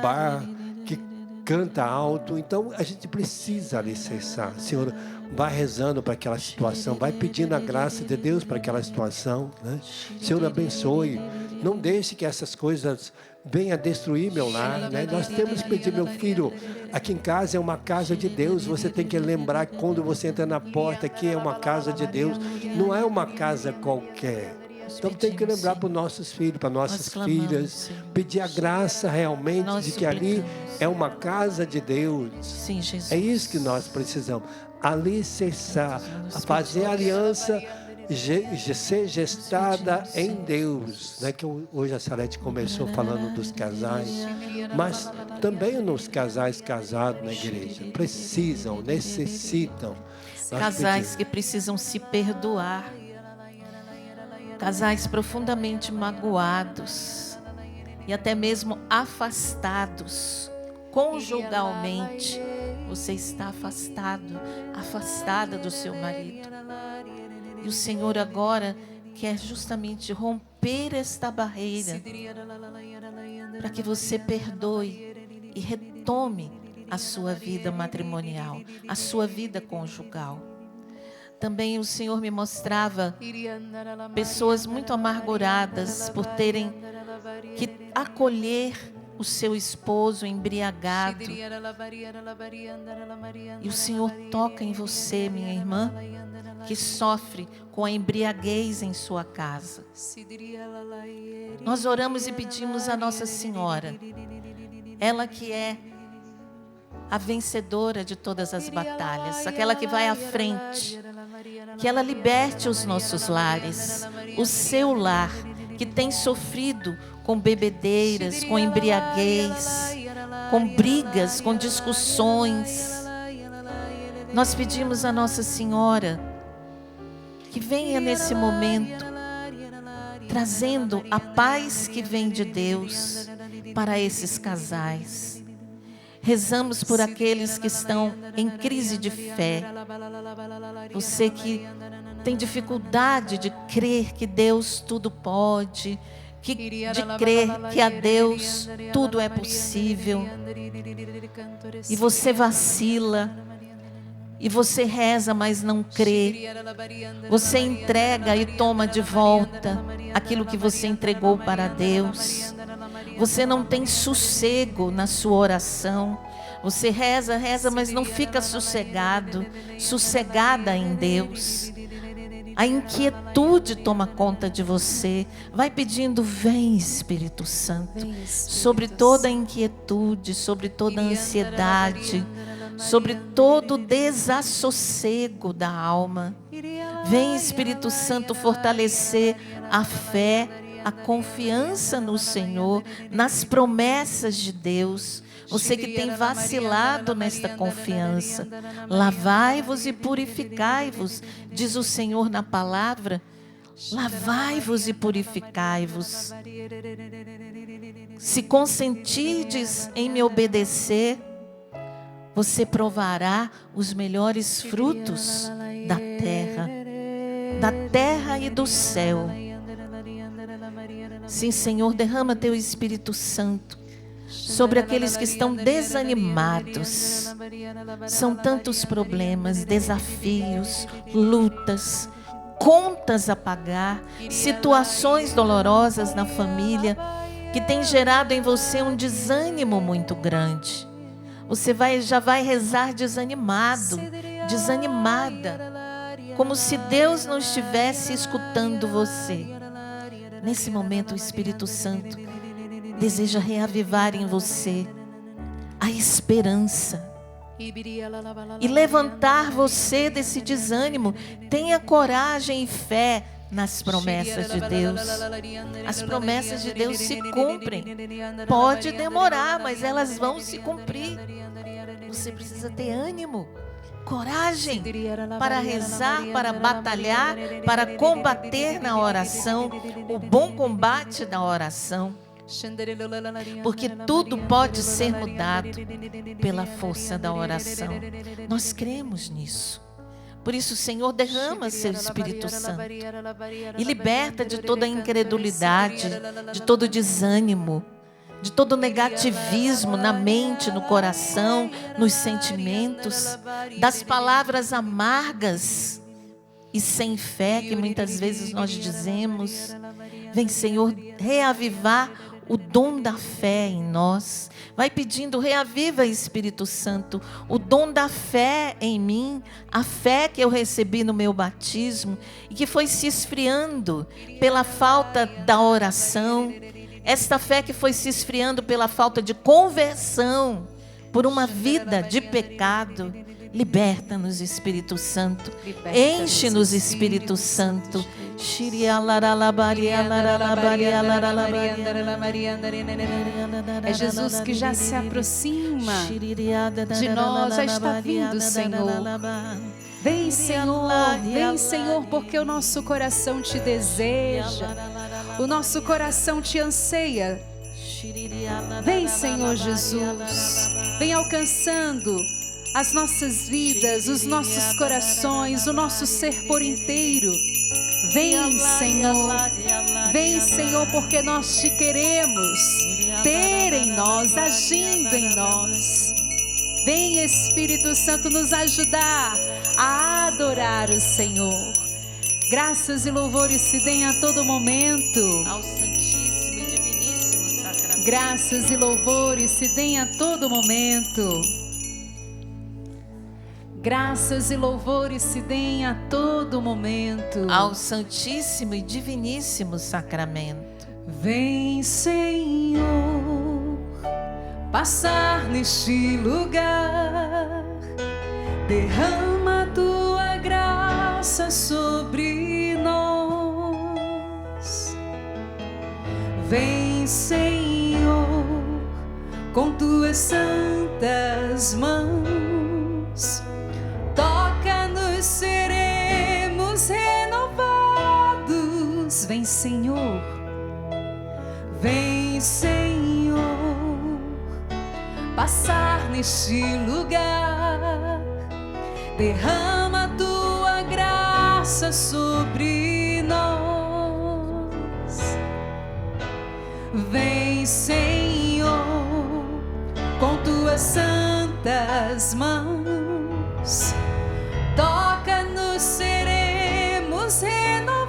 bar que canta alto. Então a gente precisa alicerçar. Senhor, vai rezando para aquela situação, vai pedindo a graça de Deus para aquela situação, né? Senhor, abençoe. Não deixe que essas coisas venham a destruir meu lar, né? Nós temos que pedir, meu filho, aqui em casa é uma casa de Deus. Você tem que lembrar que quando você entra na porta, aqui é uma casa de Deus, não é uma casa qualquer. Então tem que lembrar para os nossos filhos, para nossas filhas, pedir a graça realmente de que ali é uma casa de Deus. Sim, Jesus. É isso que nós precisamos, alicerçar, fazer aliança, ser gestada em Deus, né? Que hoje a Salete começou falando dos casais, mas também nos casais casados na igreja, necessitam. Casais que precisam se perdoar. Casais profundamente magoados e até mesmo afastados conjugalmente. Você está afastada do seu marido. E o Senhor agora quer justamente romper esta barreira para que você perdoe e retome a sua vida matrimonial, a sua vida conjugal. Também o Senhor me mostrava pessoas muito amarguradas por terem que acolher o seu esposo embriagado. E o Senhor toca em você, minha irmã, que sofre com a embriaguez em sua casa. Nós oramos e pedimos a Nossa Senhora, ela que é a vencedora de todas as batalhas, aquela que vai à frente, que ela liberte os nossos lares, o seu lar, que tem sofrido com bebedeiras, com embriaguez, com brigas, com discussões. Nós pedimos a Nossa Senhora que venha nesse momento, trazendo a paz que vem de Deus para esses casais. Rezamos por aqueles que estão em crise de fé. Você que tem dificuldade de crer que Deus tudo pode, de crer que a Deus tudo é possível. E você vacila, e você reza, mas não crê. Você entrega e toma de volta aquilo que você entregou para Deus. Você não tem sossego na sua oração. Você reza, mas não fica sossegado, sossegada em Deus. A inquietude toma conta de você. Vai pedindo, vem Espírito Santo, sobre toda a inquietude, sobre toda a ansiedade, sobre todo o desassossego da alma. Vem Espírito Santo fortalecer a fé, a confiança no Senhor, nas promessas de Deus. Você que tem vacilado nesta confiança, lavai-vos e purificai-vos, diz o Senhor na palavra. Lavai-vos e purificai-vos. Se consentirdes em me obedecer, você provará os melhores frutos da terra e do céu. Sim, Senhor, derrama teu Espírito Santo sobre aqueles que estão desanimados. São tantos problemas, desafios, lutas, contas a pagar, situações dolorosas na família que tem gerado em você um desânimo muito grande. Você já vai rezar desanimado, desanimada, como se Deus não estivesse escutando você. Nesse momento, o Espírito Santo deseja reavivar em você a esperança e levantar você desse desânimo. Tenha coragem e fé nas promessas de Deus. As promessas de Deus se cumprem. Pode demorar, mas elas vão se cumprir. Você precisa ter ânimo, coragem para rezar, para batalhar, para combater na oração, o bom combate da oração. Porque tudo pode ser mudado pela força da oração. Nós cremos nisso. Por isso, Senhor, derrama seu Espírito Santo e liberta de toda a incredulidade, de todo desânimo, de todo negativismo na mente, no coração, nos sentimentos, das palavras amargas e sem fé que muitas vezes nós dizemos. Vem, Senhor, reavivar o dom da fé em nós. Vai pedindo, reaviva, Espírito Santo, o dom da fé em mim, a fé que eu recebi no meu batismo e que foi se esfriando pela falta da oração. Esta fé que foi se esfriando pela falta de conversão, por uma vida de pecado. Liberta-nos, Espírito Santo. Enche-nos, Espírito Santo. É Jesus que já se aproxima de nós, já está vindo, Senhor. Vem, Senhor, porque o nosso coração te deseja, o nosso coração te anseia. Vem, Senhor Jesus, vem alcançando as nossas vidas, os nossos corações, o nosso ser por inteiro. Vem, Senhor, porque nós te queremos ter em nós, agindo em nós. Vem, Espírito Santo, nos ajudar a adorar o Senhor. Graças e louvores se deem a todo momento. Ao Santíssimo e Diviníssimo Sacramento. Graças e louvores se deem a todo momento. Graças e louvores se deem a todo momento ao Santíssimo e Diviníssimo Sacramento. Vem, Senhor, passar neste lugar. Derrama tua graça sobre nós. Vem, Senhor, com tuas santas mãos. Toca-nos, seremos renovados. Vem, Senhor. Vem, Senhor, passar neste lugar. Derrama tua graça sobre nós. Vem, Senhor, com tuas santas mãos. Toca-nos, seremos renovados.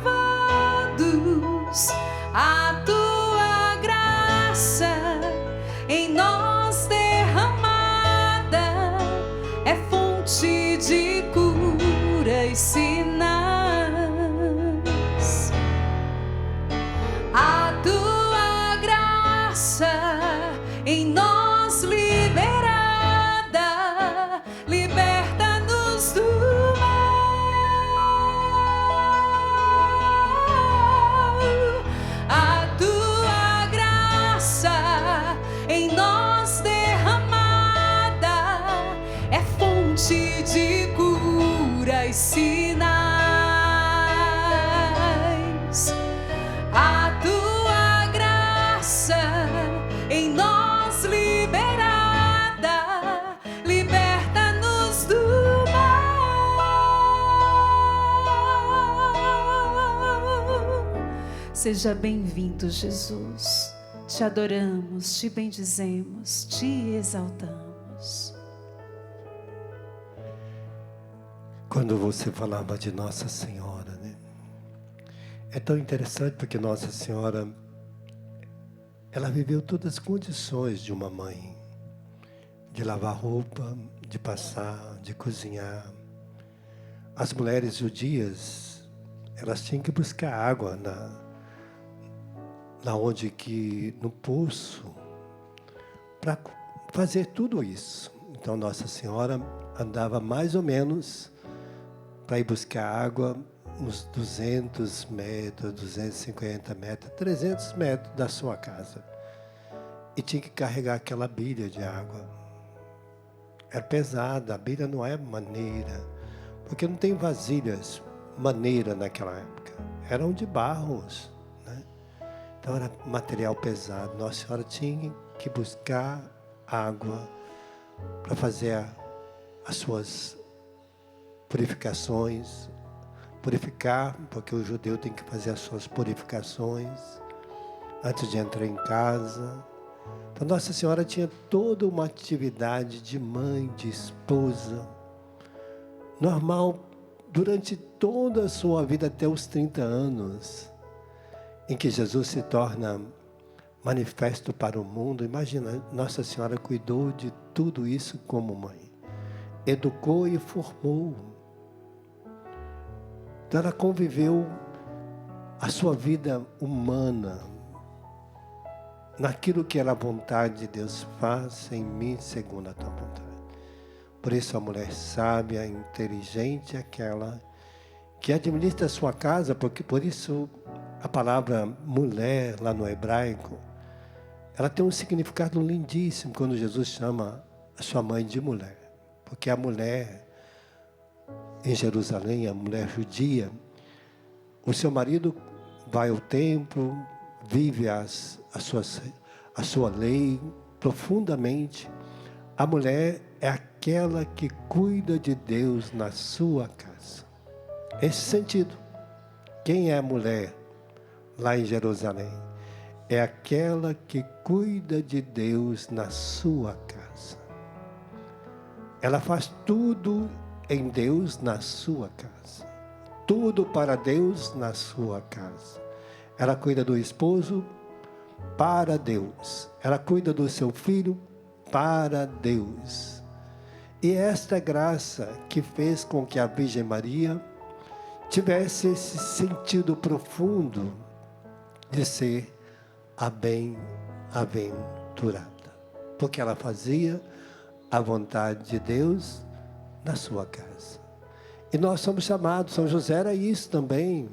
A tua graça em nós derramada é fonte de cura e sinais. A tua graça em nós liberada, liberta-nos do mal. A tua graça em nós derramada é fonte de cura e sinais. A tua graça em nós liberada, liberta-nos do mal. Seja bem-vindo, Jesus. Te adoramos, te bendizemos, te exaltamos. Quando você falava de Nossa Senhora, né? É tão interessante porque Nossa Senhora, ela viveu todas as condições de uma mãe. De lavar roupa, de passar, de cozinhar. As mulheres judias, elas tinham que buscar água no poço, para fazer tudo isso. Então Nossa Senhora andava mais ou menos para ir buscar água uns 200 metros, 250 metros, 300 metros da sua casa. E tinha que carregar aquela bilha de água. Era pesada, a bilha não é maneira, porque não tem vasilhas maneira naquela época. Eram de barros, né? Então era material pesado. Nossa Senhora tinha que buscar água para fazer as suas purificações, purificar, porque o judeu tem que fazer as suas purificações antes de entrar em casa. Então Nossa Senhora tinha toda uma atividade de mãe, de esposa, normal, durante toda a sua vida até os 30 anos, em que Jesus se torna manifesto para o mundo. Imagina, Nossa Senhora cuidou de tudo isso como mãe, educou e formou. Então ela conviveu a sua vida humana naquilo que era a vontade de Deus. Faça em mim segundo a tua vontade. Por isso a mulher sábia, inteligente, é aquela que administra a sua casa, porque por isso a palavra mulher lá no hebraico, ela tem um significado lindíssimo quando Jesus chama a sua mãe de mulher. Porque a mulher em Jerusalém, a mulher judia, o seu marido vai ao templo, vive a sua lei profundamente. A mulher é aquela que cuida de Deus na sua casa. Esse sentido. Quem é a mulher lá em Jerusalém? É aquela que cuida de Deus na sua casa. Ela faz tudo em Deus na sua casa. Tudo para Deus na sua casa. Ela cuida do esposo para Deus. Ela cuida do seu filho para Deus. E esta graça que fez com que a Virgem Maria tivesse esse sentido profundo de ser a bem-aventurada. Porque ela fazia a vontade de Deus na sua casa. E nós somos chamados, São José era isso também,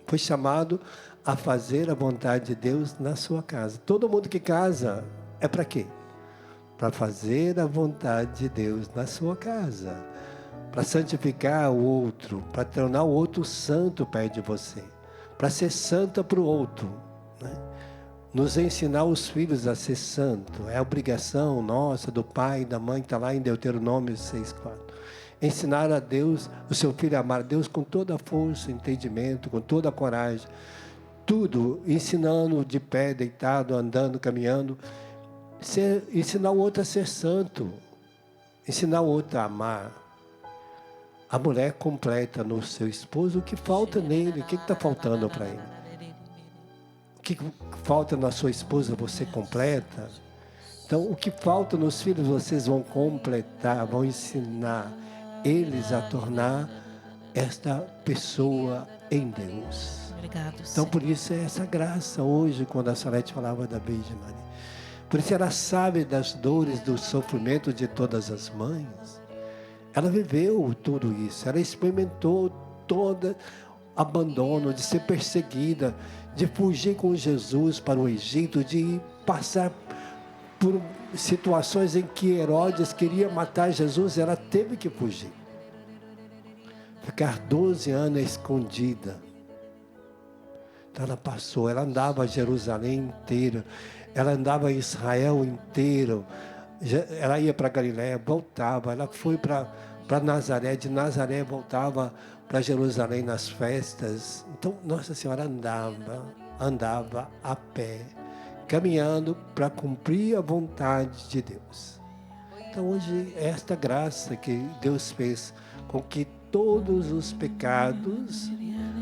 foi chamado a fazer a vontade de Deus na sua casa. Todo mundo que casa é para quê? Para fazer a vontade de Deus na sua casa. Para santificar o outro, para tornar o outro santo perto de você. Para ser santa para o outro, né? Nos ensinar os filhos a ser santo. É a obrigação nossa, do pai e da mãe, que está lá em Deuteronômio 6,4. Ensinar a Deus, o seu filho a amar a Deus com toda a força, entendimento, com toda a coragem. Tudo, ensinando de pé, deitado, andando, caminhando. Ensinar o outro a ser santo. Ensinar o outro a amar. A mulher completa no seu esposo o que falta nele. O que está faltando para ele? O que falta na sua esposa você completa. Então, o que falta nos filhos vocês vão completar, vão ensinar eles a tornar esta pessoa em Deus. Obrigado, então, Senhor. por isso é essa graça hoje, quando a Salete falava da Virgem Maria. Por isso ela sabe das dores, do sofrimento de todas as mães. Ela viveu tudo isso, ela experimentou todo abandono, de ser perseguida, de fugir com Jesus para o Egito, de passar por situações em que Herodes queria matar Jesus, ela teve que fugir. Ficar 12 anos escondida. Então ela passou, ela andava a Jerusalém inteira, ela andava em Israel inteiro, ela ia para Galiléia, voltava, ela foi para Nazaré, de Nazaré voltava para Jerusalém nas festas. Então Nossa Senhora andava a pé, caminhando para cumprir a vontade de Deus. Então hoje é esta graça que Deus fez com que todos os pecados,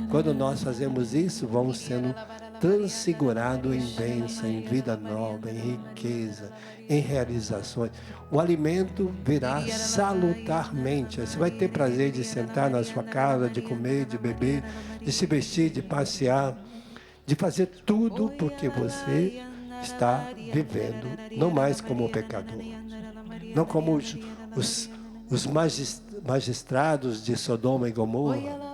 quando nós fazemos isso, vão sendo transfigurados em bênção, em vida nova, em riqueza, em realizações. O alimento virá salutarmente. Você vai ter prazer de sentar na sua casa, de comer, de beber, de se vestir, de passear, de fazer tudo porque você está vivendo, não mais como pecador, não como os magistrados de Sodoma e Gomorra,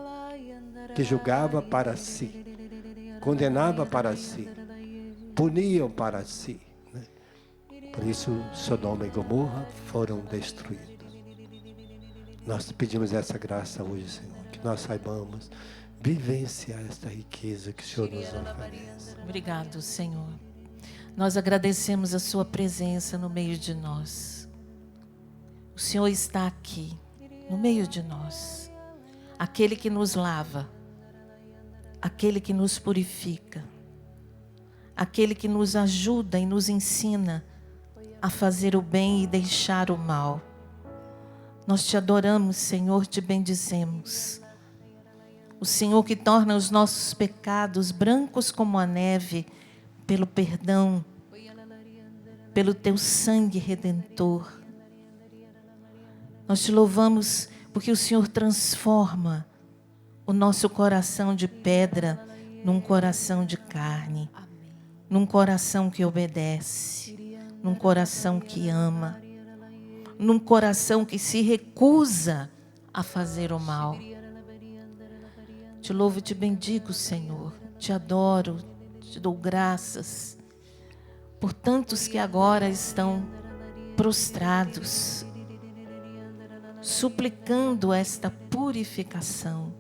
que julgava para si, condenava para si, puniam para si, né? Por isso Sodoma e Gomorra foram destruídos. Nós pedimos essa graça hoje, Senhor, que nós saibamos vivenciar esta riqueza que o Senhor nos oferece. Obrigado, Senhor. Nós agradecemos a sua presença no meio de nós. O Senhor está aqui, no meio de nós. Aquele que nos lava, aquele que nos purifica, aquele que nos ajuda e nos ensina a fazer o bem e deixar o mal. Nós te adoramos, Senhor, te bendizemos. O Senhor que torna os nossos pecados brancos como a neve, pelo perdão, pelo teu sangue redentor. Nós te louvamos porque o Senhor transforma o nosso coração de pedra num coração de carne, num coração que obedece, num coração que ama, num coração que se recusa a fazer o mal. Te louvo e te bendigo, Senhor, te adoro, te dou graças por tantos que agora estão prostrados, suplicando esta purificação.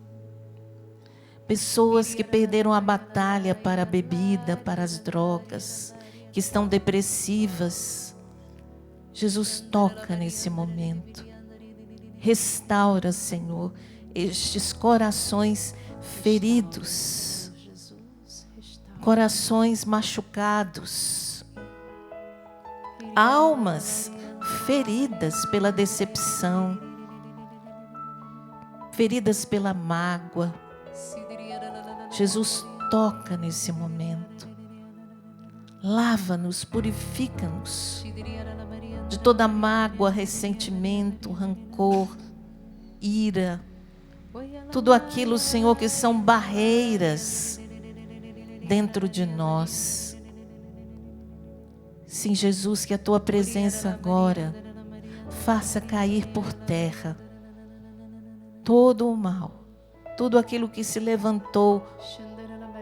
Pessoas que perderam a batalha para a bebida, para as drogas, que estão depressivas. Jesus, toca nesse momento. Restaura, Senhor, estes corações feridos, corações machucados, almas feridas pela decepção, feridas pela mágoa. Jesus, toca nesse momento. Lava-nos, purifica-nos de toda mágoa, ressentimento, rancor, ira. Tudo aquilo, Senhor, que são barreiras dentro de nós. Sim, Jesus, que a Tua presença agora faça cair por terra todo o mal, tudo aquilo que se levantou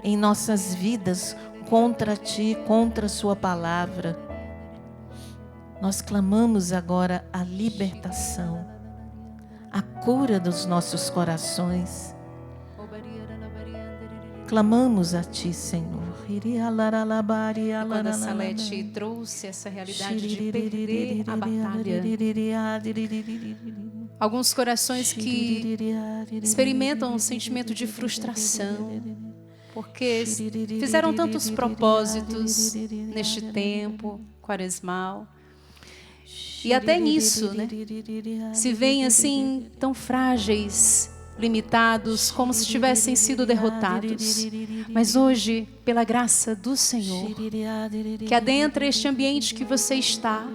em nossas vidas contra Ti, contra a Sua palavra. Nós clamamos agora a libertação, a cura dos nossos corações. Clamamos a Ti, Senhor. Quando a Salete trouxe essa realidade de perder a batalha, alguns corações que experimentam um sentimento de frustração, porque fizeram tantos propósitos neste tempo quaresmal, e até nisso, né, se veem assim tão frágeis, limitados, como se tivessem sido derrotados. Mas hoje, pela graça do Senhor, que adentra este ambiente que você está,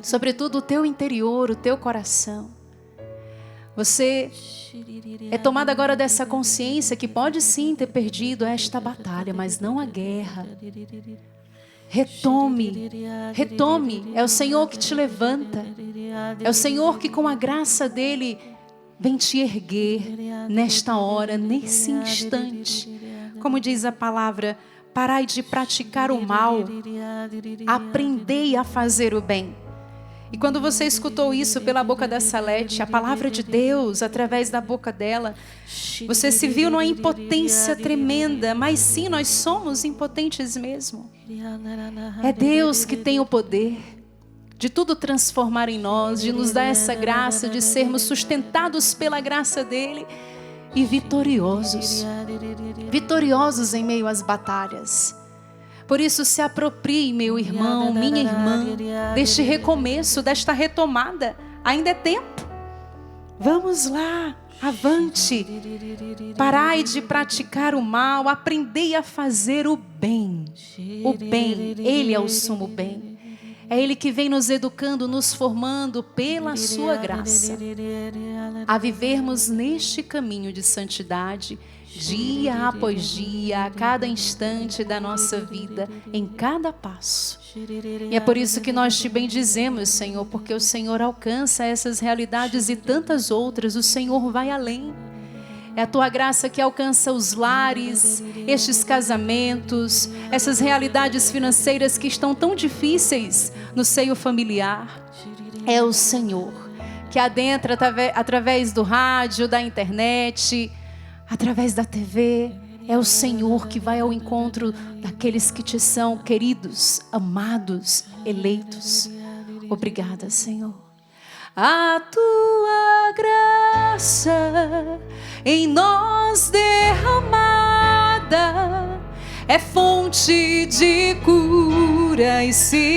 sobretudo o teu interior, o teu coração, você é tomado agora dessa consciência que pode sim ter perdido esta batalha, mas não a guerra. Retome, retome. É o Senhor que te levanta. É o Senhor que com a graça dEle vem te erguer nesta hora, nesse instante. Como diz a palavra, parai de praticar o mal, aprendei a fazer o bem. E quando você escutou isso pela boca da Salete, a palavra de Deus através da boca dela, você se viu numa impotência tremenda, mas sim, nós somos impotentes mesmo. É Deus que tem o poder de tudo transformar em nós, de nos dar essa graça, de sermos sustentados pela graça dEle e vitoriosos. Vitoriosos em meio às batalhas. Por isso, se aproprie, meu irmão, minha irmã, deste recomeço, desta retomada. Ainda é tempo. Vamos lá, avante. Parai de praticar o mal, aprendei a fazer o bem. O bem, Ele é o sumo bem. É Ele que vem nos educando, nos formando pela sua graça, a vivermos neste caminho de santidade, dia após dia, a cada instante da nossa vida, em cada passo. E é por isso que nós te bendizemos, Senhor, porque o Senhor alcança essas realidades e tantas outras, o Senhor vai além. É a Tua graça que alcança os lares, estes casamentos, essas realidades financeiras que estão tão difíceis no seio familiar. É o Senhor que adentra através do rádio, da internet, através da TV. É o Senhor que vai ao encontro daqueles que te são queridos, amados, eleitos. Obrigada, Senhor. A Tua graça em nós derramada é fonte de cura e sinais.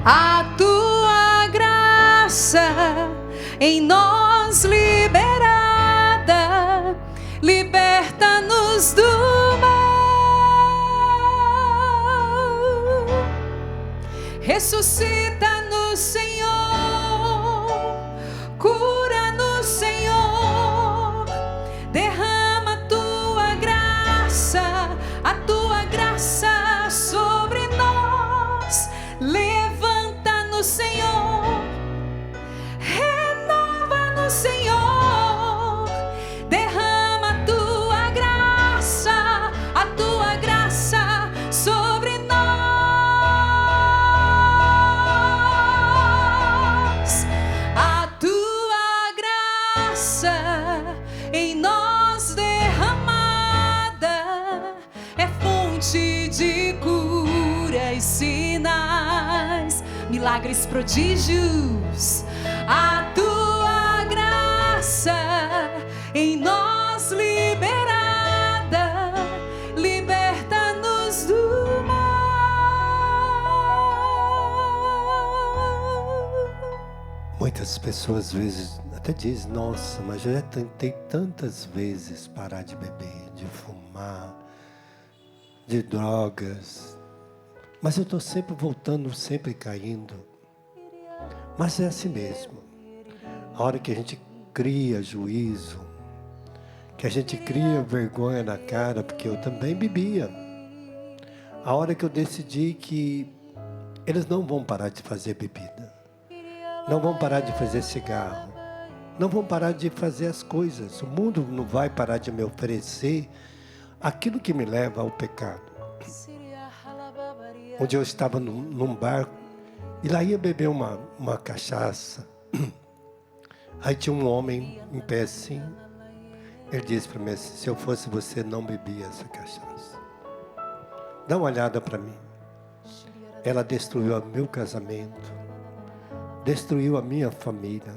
A Tua graça em nós liberada, liberta-nos do mal. Ressuscita-nos, Senhor, cura-nos, Senhor, derrama a Tua graça sobre nós, levanta-nos, Senhor, renova-nos, Senhor, derrama a Tua graça sobre nós. Em nós derramada é fonte de cura e sinais, milagres, prodígios. A Tua graça em nós liberada, liberta-nos do mal. Muitas pessoas às vezes até dizem, nossa, mas eu já tentei tantas vezes parar de beber, de de fumar, de drogas. Mas eu estou sempre voltando, sempre caindo. Mas é assim mesmo. A hora que a gente cria juízo, que a gente cria vergonha na cara, porque eu também bebia. A hora que eu decidi que eles não vão parar de fazer bebida, não vão parar de fazer cigarro, não vão parar de fazer as coisas. O mundo não vai parar de me oferecer aquilo que me leva ao pecado. Onde eu estava num bar, e lá ia beber uma cachaça. Aí tinha um homem em pé assim. Ele disse para mim assim: se eu fosse você, não bebia essa cachaça. Dá uma olhada para mim. Ela destruiu o meu casamento, destruiu a minha família,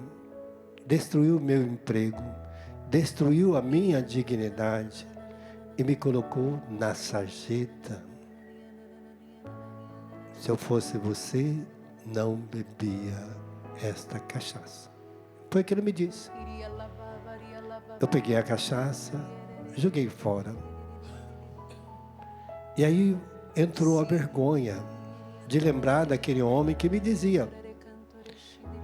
destruiu o meu emprego, destruiu a minha dignidade e me colocou na sarjeta. Se eu fosse você, não bebia esta cachaça. Foi o que ele me disse. Eu peguei a cachaça, joguei fora. E aí entrou a vergonha de lembrar daquele homem que me dizia: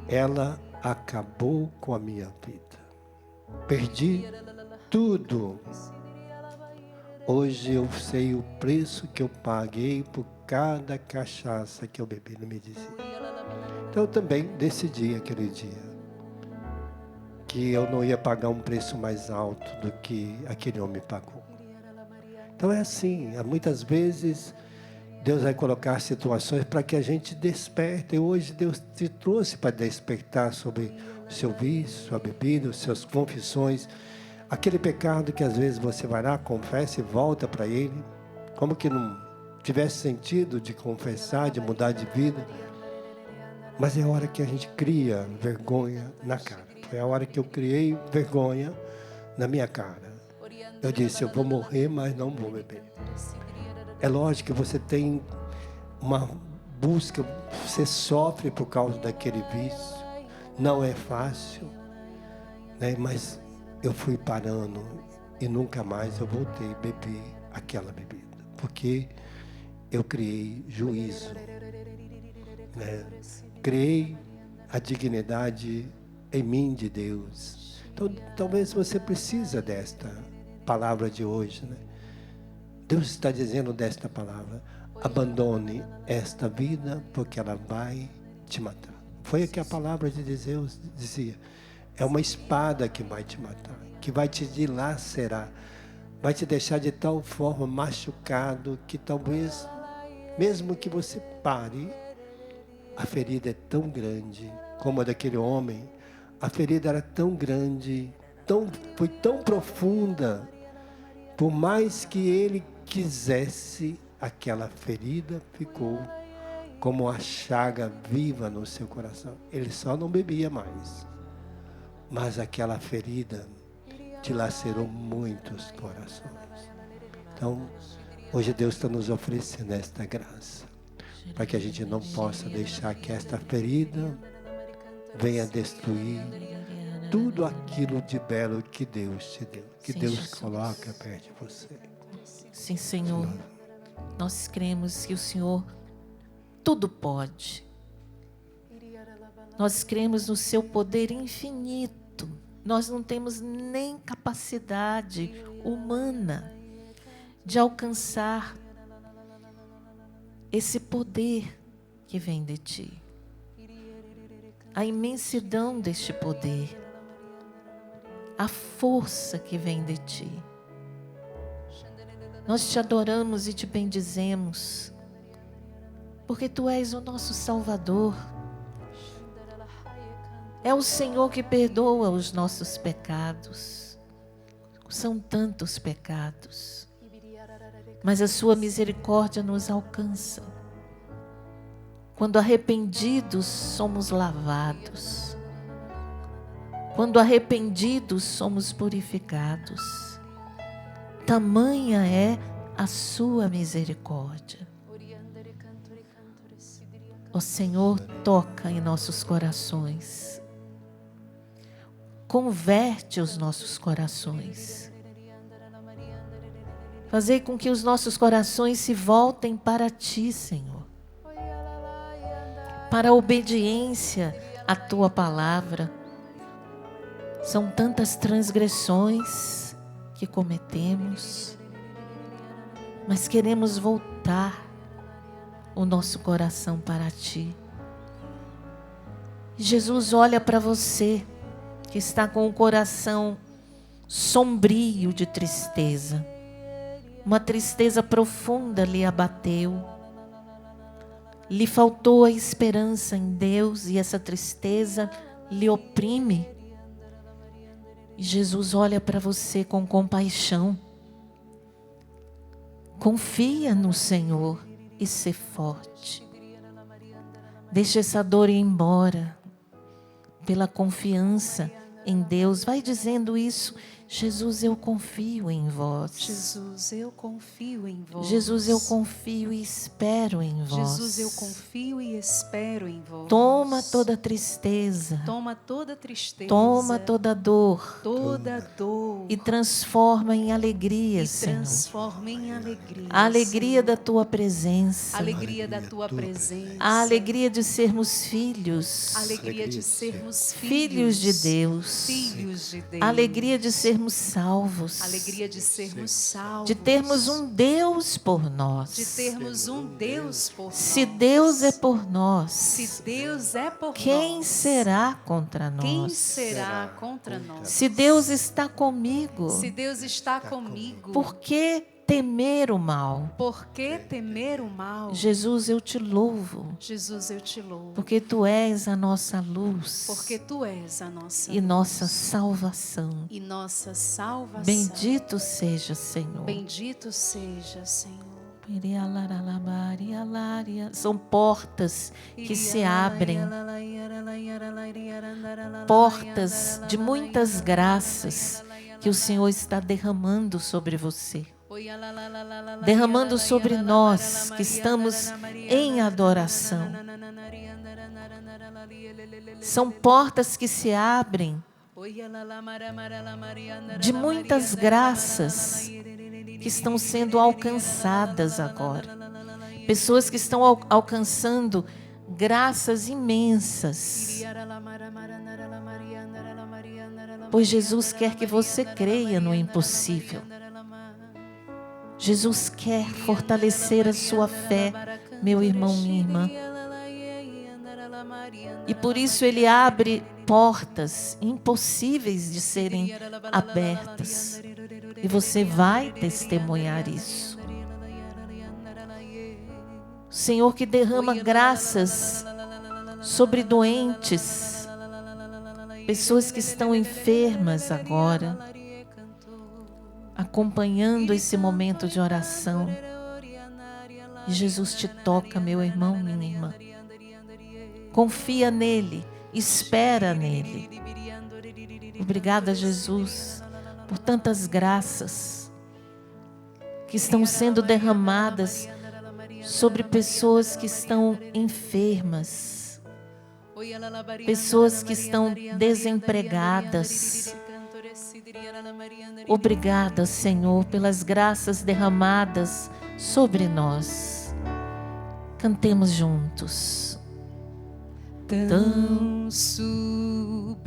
ela acabou com a minha vida. Perdi tudo. Hoje eu sei o preço que eu paguei por cada cachaça que eu bebi, ele me dizia. Então eu também decidi aquele dia que eu não ia pagar um preço mais alto do que aquele homem pagou. Então é assim, muitas vezes Deus vai colocar situações para que a gente desperte. E hoje Deus te trouxe para despertar sobre o seu vício, sua bebida, as suas confissões. Aquele pecado que às vezes você vai lá, confessa e volta para ele. Como que não tivesse sentido de confessar, de mudar de vida. Mas é a hora que a gente cria vergonha na cara. Foi a hora que eu criei vergonha na minha cara. Eu disse: eu vou morrer, mas não vou beber. É lógico que você tem uma busca, você sofre por causa daquele vício. Não é fácil, né? Mas eu fui parando e nunca mais eu voltei a beber aquela bebida. Porque eu criei juízo, né? Criei a dignidade em mim de Deus. Então, talvez você precisa desta palavra de hoje, né? Deus está dizendo desta palavra: abandone esta vida, porque ela vai te matar. Foi o que a palavra de Deus dizia. É uma espada que vai te matar, que vai te dilacerar, vai te deixar de tal forma machucado que talvez, mesmo que você pare, a ferida é tão grande como a daquele homem. A ferida era tão grande, foi tão profunda. Por mais que ele quisesse, aquela ferida ficou como uma chaga viva no seu coração. Ele só não bebia mais. Mas aquela ferida dilacerou muitos corações. Então, hoje Deus está nos oferecendo esta graça, para que a gente não possa deixar que esta ferida venha destruir tudo aquilo de belo que Deus te deu, que Deus coloca perto de você. Sim, Senhor. Nós cremos que o Senhor tudo pode. Nós cremos no seu poder infinito. Nós não temos nem capacidade humana de alcançar esse poder que vem de ti. A imensidão deste poder, a força que vem de ti. Nós te adoramos e te bendizemos, porque tu és o nosso Salvador. É o Senhor que perdoa os nossos pecados. São tantos pecados, mas a sua misericórdia nos alcança. Quando arrependidos, somos lavados. Quando arrependidos, somos purificados. Tamanha é a sua misericórdia. Ó Senhor, toca em nossos corações. Converte os nossos corações. Fazei com que os nossos corações se voltem para Ti, Senhor. Para a obediência à Tua palavra. São tantas transgressões que cometemos, mas queremos voltar o nosso coração para Ti. Jesus olha para você que está com o coração sombrio de tristeza. Uma tristeza profunda lhe abateu. Lhe faltou a esperança em Deus e essa tristeza lhe oprime. E Jesus olha para você com compaixão. Confia no Senhor e ser forte. Deixa essa dor ir embora. Pela confiança em Deus. Vai dizendo isso. Jesus, eu confio em vós. Jesus, eu confio em vós. Jesus, eu confio e espero em vós. Jesus, eu confio e espero em vós. Toma toda tristeza. Toma toda tristeza. Toma toda dor. Toda dor. E transforma em alegria, E Senhor. transforma em alegria. A alegria Senhor. da Tua presença. A alegria da Tua presença. A alegria de sermos filhos. A alegria de sermos Filhos de Deus. Filhos de Deus. A alegria de sermos salvos. A alegria de sermos salvos. De termos um Deus por nós. De termos um Deus por nós. Se Deus é por nós, Se Deus é por quem nós, será contra nós? quem será contra nós? Se Deus está comigo, Se Deus está comigo, por que temer o mal? por que temer o mal? Jesus, eu te louvo, Jesus, eu te louvo, porque Tu és a nossa luz porque Tu és a nossa e nossa salvação. e nossa salvação. Bendito seja, Senhor. Bendito seja, Senhor. São portas que se abrem, portas de muitas graças que o Senhor está derramando sobre você. Derramando sobre nós que estamos em adoração. São portas que se abrem de muitas graças que estão sendo alcançadas agora. Pessoas que estão alcançando graças imensas. Pois Jesus quer que você creia no impossível. Jesus quer fortalecer a sua fé, meu irmão, minha irmã. E por isso Ele abre portas impossíveis de serem abertas. E você vai testemunhar isso. O Senhor que derrama graças sobre doentes, pessoas que estão enfermas agora, acompanhando esse momento de oração. E Jesus te toca, meu irmão, minha irmã. Confia nele, espera nele. Obrigada, Jesus, por tantas graças que estão sendo derramadas sobre pessoas que estão enfermas, pessoas que estão desempregadas. Obrigada, Senhor, pelas graças derramadas sobre nós. Cantemos juntos. Tão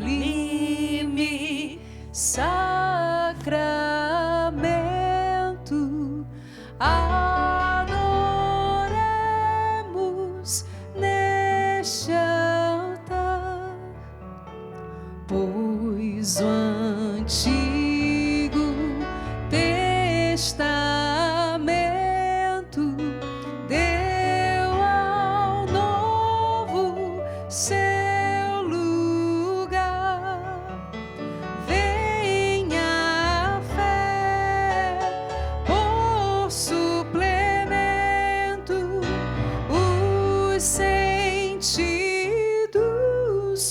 sublime sacramento, adoremos neste altar, pois o antigo testamento deu ao novo seu lugar. Venha a fé por suplemento, os sentidos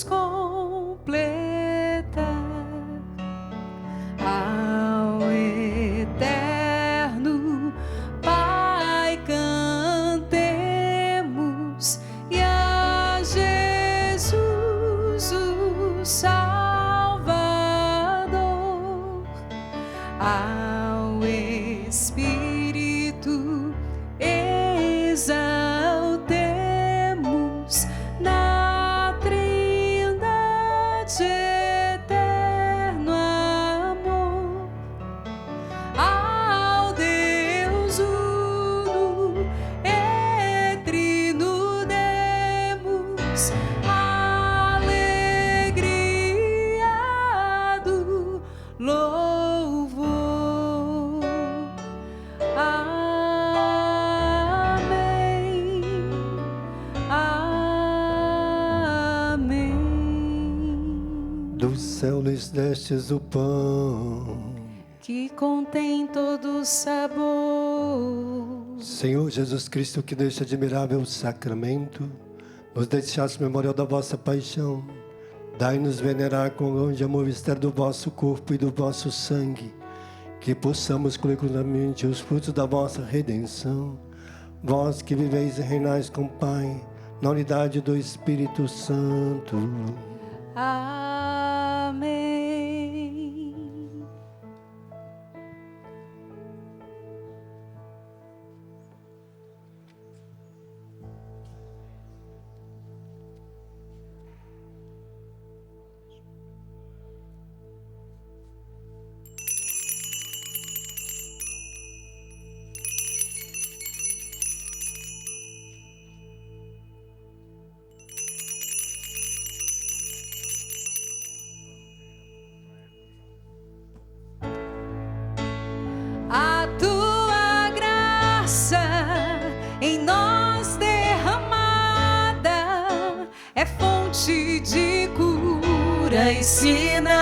completa. Ao eterno Pai cantemos e a Jesus Do céu lhes destes o pão, que contém todo sabor. Senhor Jesus Cristo, que neste admirável sacramento nos deixaste memorial da vossa paixão, dai-nos venerar com grande amor o mistério do vosso corpo e do vosso sangue, que possamos coletivamente os frutos da vossa redenção. Vós que viveis e reinais com o Pai, na unidade do Espírito Santo. Amém. A tua graça em nós derramada é fonte de cura e sinal